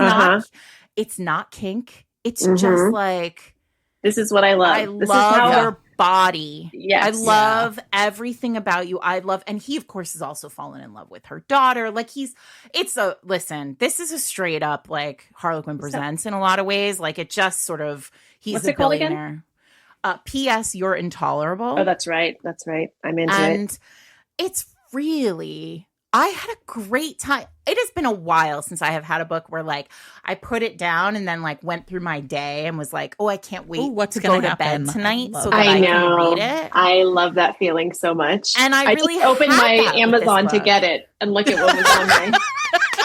not kink. It's just like, this is what I love. I this love is how your body. Yes. I love everything about you. And he of course has also fallen in love with her daughter. Like, this is a straight up like Harlequin Presents in a lot of ways. Like, it just sort of, he's What's a it called billionaire. again? P.S. You're intolerable. Oh, that's right. I'm into it. And it's really, I had a great time. It has been a while since I have had a book where like I put it down and then like went through my day and was like, oh, I can't wait to go to bed tonight so that I can read it. I love that feeling so much. And I really just opened my Amazon to get it and look at what was on mine.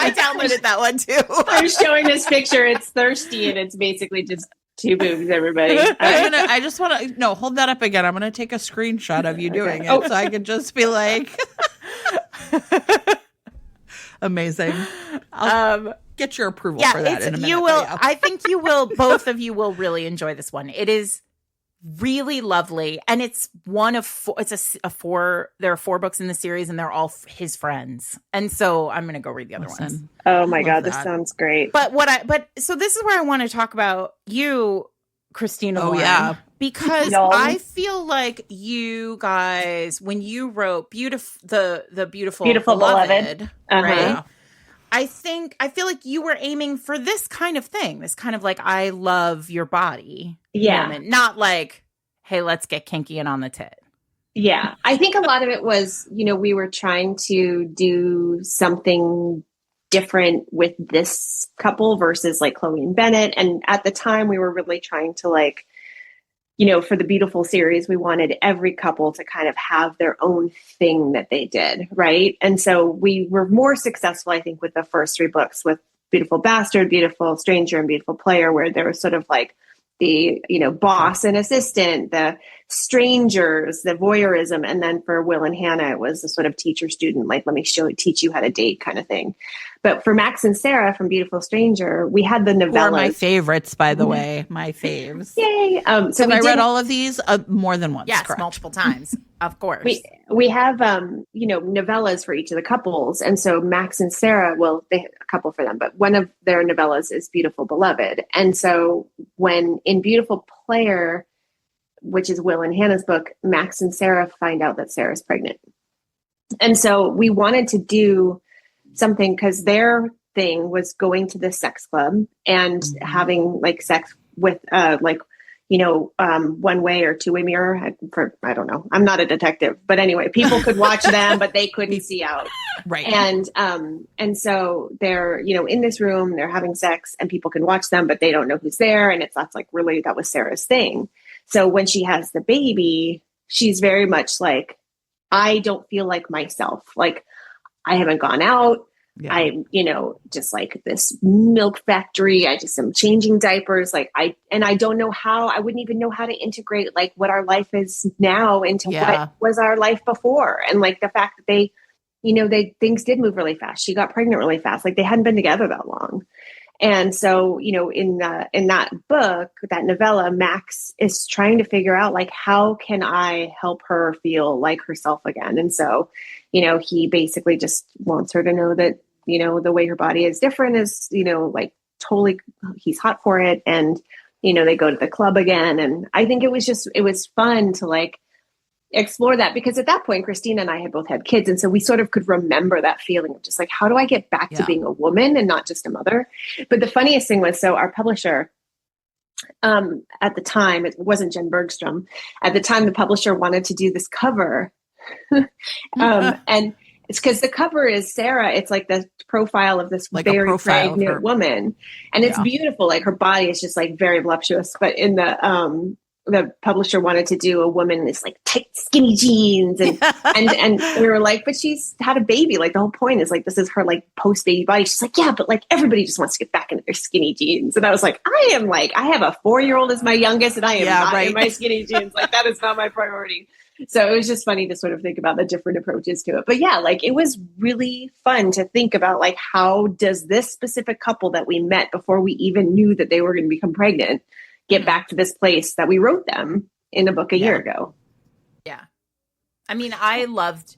I downloaded that one too. I'm showing this picture. It's thirsty and it's basically just two boobs, everybody. I just want to, no, hold that up again. I'm going to take a screenshot of you doing it so I can just be like, amazing. I'll get your approval for that in a minute. You will. I think you will. Both of you will really enjoy this one. It is really lovely, and it's one of four. It's a four. There are 4 books in the series, and they're all his friends. And so I'm going to go read the other ones. Oh my God, this sounds great. So this is where I want to talk about you, Christina Lauren. Oh yeah. Because I feel like you guys, when you wrote the beautiful beloved, right? I feel like you were aiming for this kind of thing, this kind of like, I love your body moment, not like, hey, let's get kinky and on the tit. Yeah. I think a lot of it was, we were trying to do something different with this couple versus like Chloe and Bennett. And at the time we were really trying to like, for the Beautiful series, we wanted every couple to kind of have their own thing that they did. Right. And so we were more successful, I think, with the first 3 books with Beautiful Bastard, Beautiful Stranger, and Beautiful Player, where there was sort of like the, boss and assistant, the strangers, the voyeurism. And then for Will and Hannah, it was a sort of teacher student, like, let me teach you how to date kind of thing. But for Max and Sarah from Beautiful Stranger, we had the novellas. Who are my favorites, by the way, my faves. Yay. So I read all of these more than once. Yes, correct. Multiple times, of course. We have, novellas for each of the couples. And so Max and Sarah, well, they have a couple for them, but one of their novellas is Beautiful Beloved. And so when in Beautiful Player, which is Will and Hannah's book, Max and Sarah find out that Sarah's pregnant. And so we wanted to do something because their thing was going to the sex club and having like sex with one way or two way mirror I don't know. I'm not a detective, but anyway, people could watch them, but they couldn't see out. Right. And so they're, in this room, they're having sex and people can watch them, but they don't know who's there. And that's like, really, that was Sarah's thing. So when she has the baby, she's very much like, I don't feel like myself. Like I haven't gone out. Yeah. I'm, just like this milk factory. I just am changing diapers. Like I don't know how, I wouldn't even know how to integrate like what our life is now into what was our life before. And like the fact that they, things did move really fast. She got pregnant really fast. Like they hadn't been together that long. And so, in that book, that novella, Max is trying to figure out like, how can I help her feel like herself again? And so, he basically just wants her to know that, the way her body is different is, like totally, he's hot for it. And, they go to the club again. And I think it was fun to like explore that because at that point, Christina and I had both had kids. And so we sort of could remember that feeling of just like, how do I get back to being a woman and not just a mother? But the funniest thing was, so our publisher, at the time, it wasn't Jen Bergstrom. At the time, the publisher wanted to do this cover. And it's because the cover is Sarah. It's like the profile of this like very pregnant woman. And it's beautiful. Like her body is just like very voluptuous. But in the publisher wanted to do a woman in this like tight, skinny jeans. And, and we were like, but she's had a baby. Like the whole point is like, this is her like post-baby body. She's like, yeah, but like everybody just wants to get back into their skinny jeans. And I was like, I have a 4-year-old as my youngest and I am not in my skinny jeans. Like that is not my priority. So it was just funny to sort of think about the different approaches to it. But yeah, like it was really fun to think about like, how does this specific couple that we met before we even knew that they were going to become pregnant get back to this place that we wrote them in a book a year ago? Yeah. I mean, I loved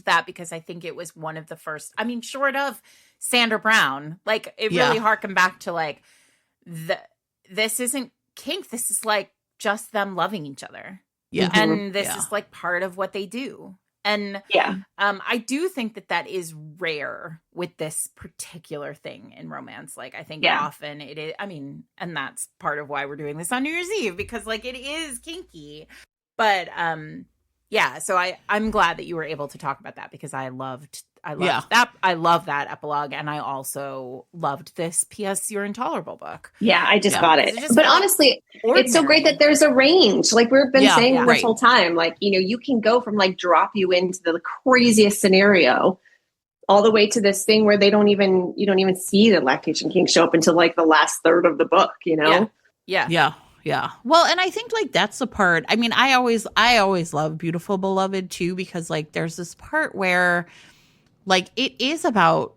that because I think it was one of the first, I mean, short of Sandra Brown, like it really harkened back to like, this isn't kink. This is like just them loving each other. Yeah. And this is like part of what they do. And I do think that is rare with this particular thing in romance. Like I think often it is, I mean, and that's part of why we're doing this on New Year's Eve, because like it is kinky. But so I'm glad that you were able to talk about that because I loved that. I love that epilogue. And I also loved this P.S. You're Intolerable book. Yeah, I just got it. But honestly, it's so great that there's a range. Like we've been saying this whole time, like, you can go from like drop you into the craziest scenario all the way to this thing where you don't even see the lactation kink show up until like the last third of the book, Yeah. Yeah. Well, and I think like that's the part. I mean, I always love Beautiful Beloved too, because like there's this part where like it is about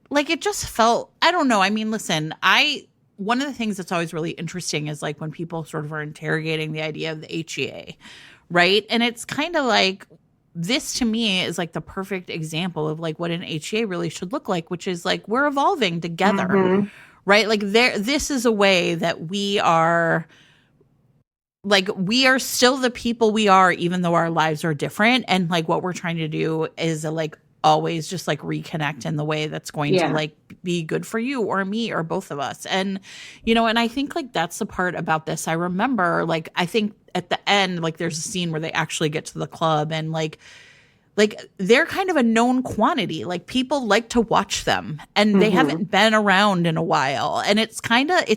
like it just felt, I don't know. I mean, listen, one of the things that's always really interesting is like when people sort of are interrogating the idea of the HEA, right? And it's kind of like this to me is like the perfect example of like what an HEA really should look like, which is like we're evolving together. Mm-hmm. Right? Like this is a way that we are still the people we are, even though our lives are different. And like what we're trying to do is like always just like reconnect in the way that's going to like be good for you or me or both of us. And, you know, and I think like that's the part about this. I remember like, I think at the end, like there's a scene where they actually get to the club and like they're kind of a known quantity. Like people like to watch them and they haven't been around in a while. And it's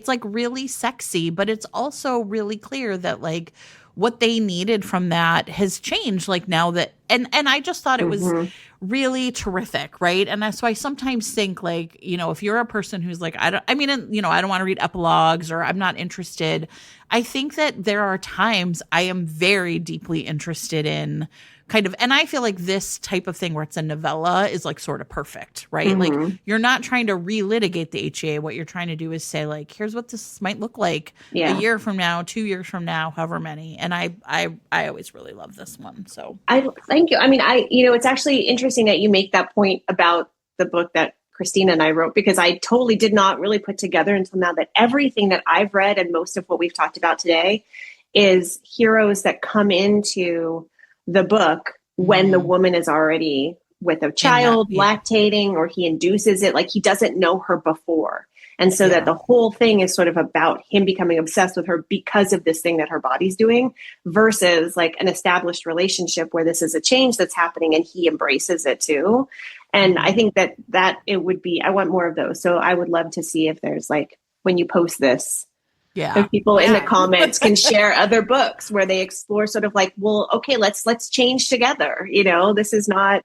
like really sexy, but it's also really clear that like what they needed from that has changed. Like now that, and I just thought it was really terrific. Right. And so I sometimes think like, you know, if you're a person who's like, I don't want to read epilogues or I'm not interested. I think that there are times I am very deeply interested in kind of, and I feel like this type of thing where it's a novella is like sort of perfect, right? Like you're not trying to relitigate the HEA. What you're trying to do is say like, here's what this might look like a year from now, 2 years from now, however many. And I always really love this one. So thank you. I mean, it's actually interesting that you make that point about the book that Christina and I wrote, because I totally did not really put together until now that everything that I've read and most of what we've talked about today is heroes that come into the book when the woman is already with a child, lactating, or he induces it, like he doesn't know her before. And so that the whole thing is sort of about him becoming obsessed with her because of this thing that her body's doing versus like an established relationship where this is a change that's happening and he embraces it too. And I think that it would be, I want more of those. So I would love to see if there's like, when you post this, if people in the comments can share other books where they explore sort of like, well, okay, let's change together. You know, this is not.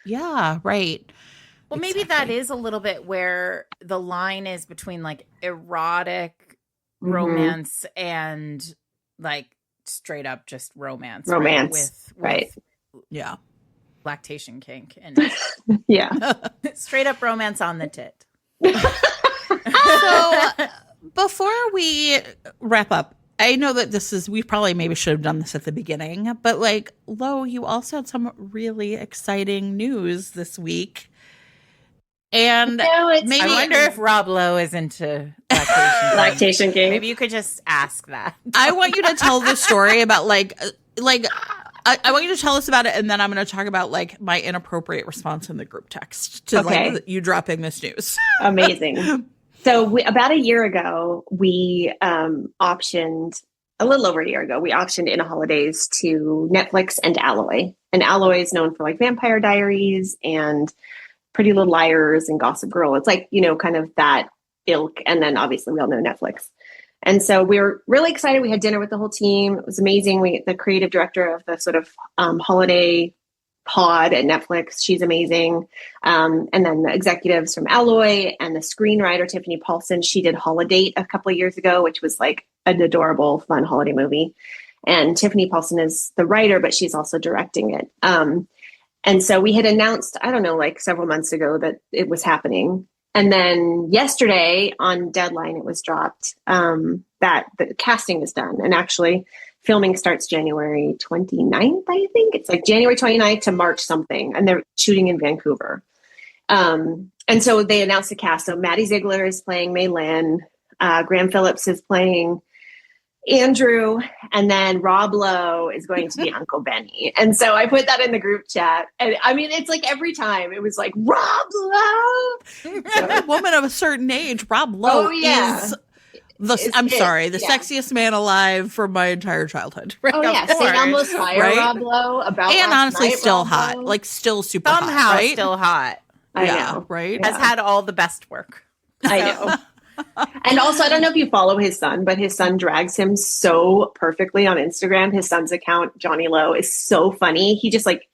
Yeah. Right. Well, maybe that is a little bit where the line is between like erotic romance and like straight up just romance. Right. Yeah. Lactation kink and straight up romance on the tit. So before we wrap up, I know that we probably maybe should have done this at the beginning, but like, Lo, you also had some really exciting news this week. And I wonder if Rob Lowe is into lactation kink. Maybe you could just ask that. I want you to tell the story about I want you to tell us about it, and then I'm going to talk about like my inappropriate response in the group text to like you dropping this news. Amazing. So about a year ago, we optioned, a little over a year ago, we optioned In a Holidays to Netflix and Alloy. And Alloy is known for like Vampire Diaries and Pretty Little Liars and Gossip Girl. It's like, you know, kind of that ilk. And then obviously we all know Netflix. And so we were really excited. We had dinner with the whole team. It was amazing. The creative director of the sort of holiday pod at Netflix, she's amazing. And then the executives from Alloy and the screenwriter, Tiffany Paulson, she did Holiday a couple of years ago, which was like an adorable, fun holiday movie. And Tiffany Paulson is the writer, but she's also directing it. And so we had announced, I don't know, like several months ago that it was happening. And then yesterday on deadline, it was dropped that the casting is done. And actually filming starts January 29th, I think. It's like January 29th to March something. And they're shooting in Vancouver. And so they announced the cast. So Maddie Ziegler is playing Mei Lin. Graham Phillips is playing Andrew. And then Rob Lowe is going to be Uncle Benny. And so I put that in the group chat. And I mean, it's like every time it was like, Rob Lowe. A woman of a certain age, Rob Lowe is the sexiest man alive for my entire childhood. Right? Oh, yeah. Sing Almost Fire, right? Rob Lowe. About and honestly, night, still Rob hot. Lowe. Like, still super Somehow hot. Right? Still hot. I know. Right? Has had all the best work. I know. And also, I don't know if you follow his son, but his son drags him so perfectly on Instagram. His son's account, Johnny Lowe, is so funny. He just like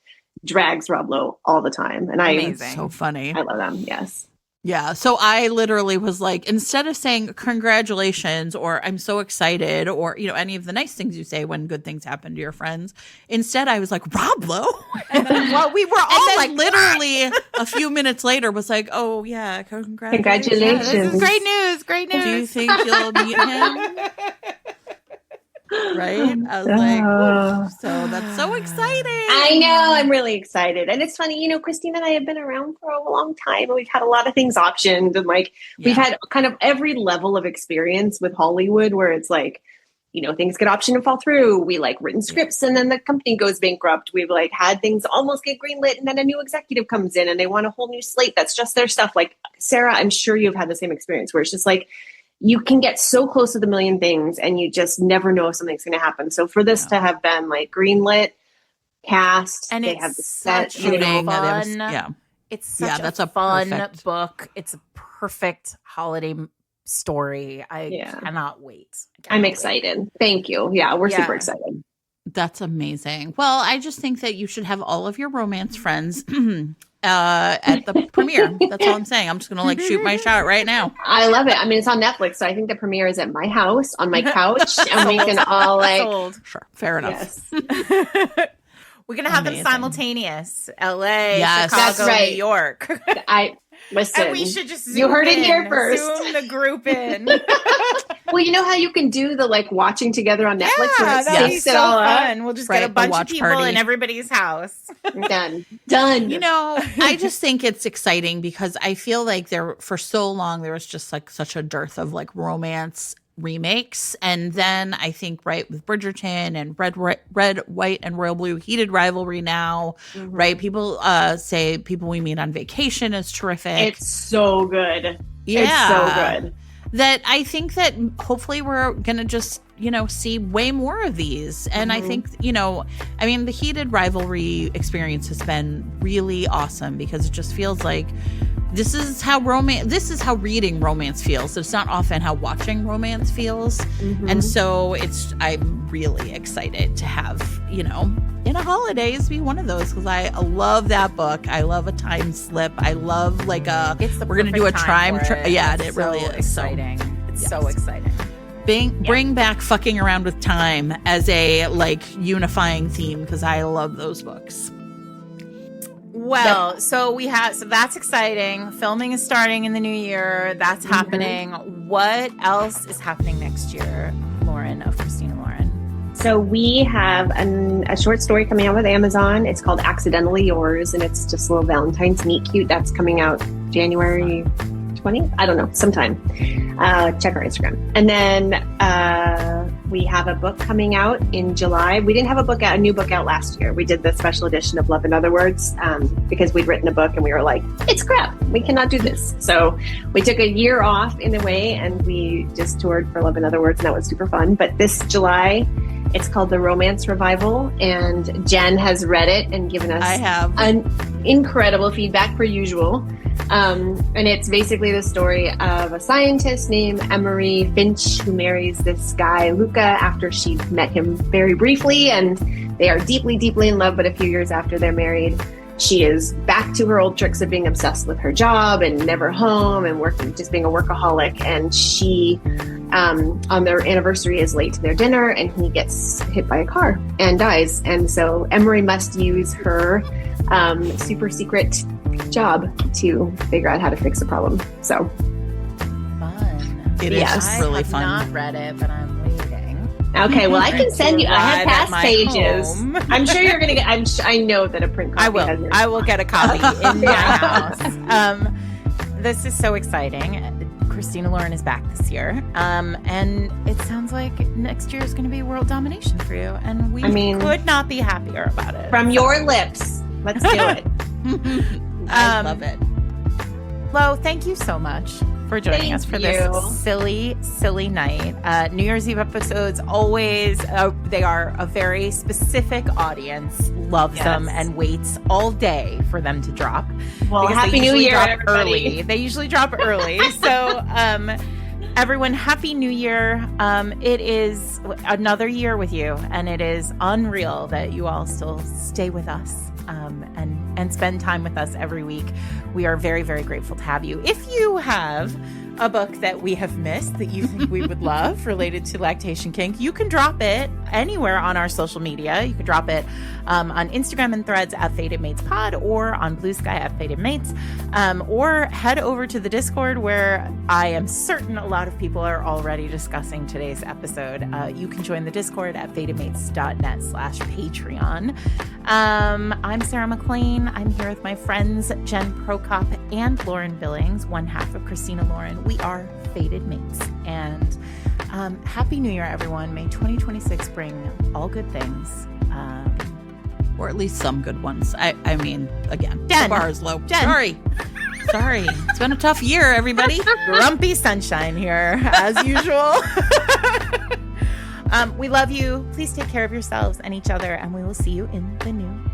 drags Rob Lowe all the time. And Amazing. So funny. I love them. Yes. Yeah. So I literally was like, instead of saying congratulations or I'm so excited or, you know, any of the nice things you say when good things happen to your friends, instead I was like, Rob Lowe? And then, well, we were all like, literally a few minutes later was like, oh yeah, congratulations. Yeah, this is great news. Great news. Do you think you'll meet him? Right? I was like, so that's so exciting. I know. I'm really excited. And it's funny, you know, Christina and I have been around for a long time and we've had a lot of things optioned and like we've had kind of every level of experience with Hollywood where it's like, things get optioned and fall through. We like written scripts and then the company goes bankrupt. We've like had things almost get greenlit and then a new executive comes in and they want a whole new slate that's just their stuff. Like, Sarah, I'm sure you've had the same experience where it's just like, you can get so close to the million things and you just never know if something's going to happen. So for this to have been like greenlit, cast, and they it's have the set shooting. Fun. It's such that's a fun book. It's a perfect holiday story. I cannot wait. I'm excited. Thank you. Yeah, we're super excited. That's amazing. Well, I just think that you should have all of your romance friends at the premiere. That's all I'm saying. I'm just going to like shoot my shot right now. I love it. I mean, it's on Netflix. So I think the premiere is at my house on my couch and we can all like. Sure. Fair enough. Yes. We're going to have them simultaneous. LA, Chicago, right. New York. Listen, and we should just zoom you heard it here first. Zoom the group in. Well, you know how you can do the like watching together on Netflix? Yeah, that'd be so fun. We'll just get a bunch of people in everybody's house. Done. I just think it's exciting because I feel like for so long there was just like such a dearth of like romance remakes, and then I think with Bridgerton and Red, White, and Royal Blue, heated rivalry now, right? People say People We Meet on Vacation is terrific. It's so good. Yeah, it's so good. That I think that hopefully we're gonna just see way more of these, and I think the heated rivalry experience has been really awesome because it just feels like this is how reading romance feels. It's not often how watching romance feels. And so I'm really excited to have, in a holidays be one of those because I love that book. I love a time slip. I love we're going to do a time. Yeah, it really is exciting. It's so exciting. Bring back fucking around with time as a unifying theme because I love those books. Well, so that's exciting. Filming is starting in the new year. That's happening. What else is happening next year, Lauren, of Christina Lauren? So we have a short story coming out with Amazon. It's called Accidentally Yours, and it's just a little Valentine's meet cute. That's coming out January 20th? I don't know, sometime. Check our Instagram. And then we have a book coming out in July. We didn't have a new book out last year. We did the special edition of Love in Other Words because we'd written a book and we were like, it's crap. We cannot do this. So we took a year off in a way and we just toured for Love in Other Words, and that was super fun. But this July, it's called The Romance Revival, and Jen has read it and given us incredible feedback per usual. And it's basically the story of a scientist named Emery Finch who marries this guy, Luca, after she met him very briefly, and they are deeply, deeply in love. But a few years after they're married, she is back to her old tricks of being obsessed with her job and never home and working, just being a workaholic. And she, on their anniversary, is late to their dinner and he gets hit by a car and dies. And so Emery must use her super secret job to figure out how to fix the problem. So fun. It is really fun. I have not read it, but I'm waiting. Okay, well, I can send you. I have past pages. Home. I'm sure you're gonna get. I know that a print copy. I will get a copy in my house. This is so exciting. Christina Lauren is back this year, and it sounds like next year is going to be world domination for you, and we could not be happier about it. From your lips, let's do it. I love it. Lo, thank you so much for joining us for this silly, silly night. New Year's Eve episodes always, they are a very specific audience, loves them and waits all day for them to drop. Well, Happy New Year, everybody. Early. They usually drop early. So, everyone, Happy New Year. It is another year with you, and it is unreal that you all still stay with us and spend time with us every week. We are very, very grateful to have you. If you have a book that we have missed that you think we would love related to lactation kink, you can drop it anywhere on our social media. You can drop it on Instagram and Threads at Fated Mates Pod, or on Blue Sky at Fated Mates, or head over to the Discord where I am certain a lot of people are already discussing today's episode. You can join the Discord at fatedmates.net/Patreon. I'm Sarah McLean. I'm here with my friends Jen Prokop and Lauren Billings, one half of Christina Lauren. We are fated mates. And Happy New Year, everyone. May 2026 bring all good things. Or at least some good ones. I mean, again, Jen. the bar is low. Jen. Sorry. It's been a tough year, everybody. Grumpy sunshine here, as usual. We love you. Please take care of yourselves and each other, and we will see you in the new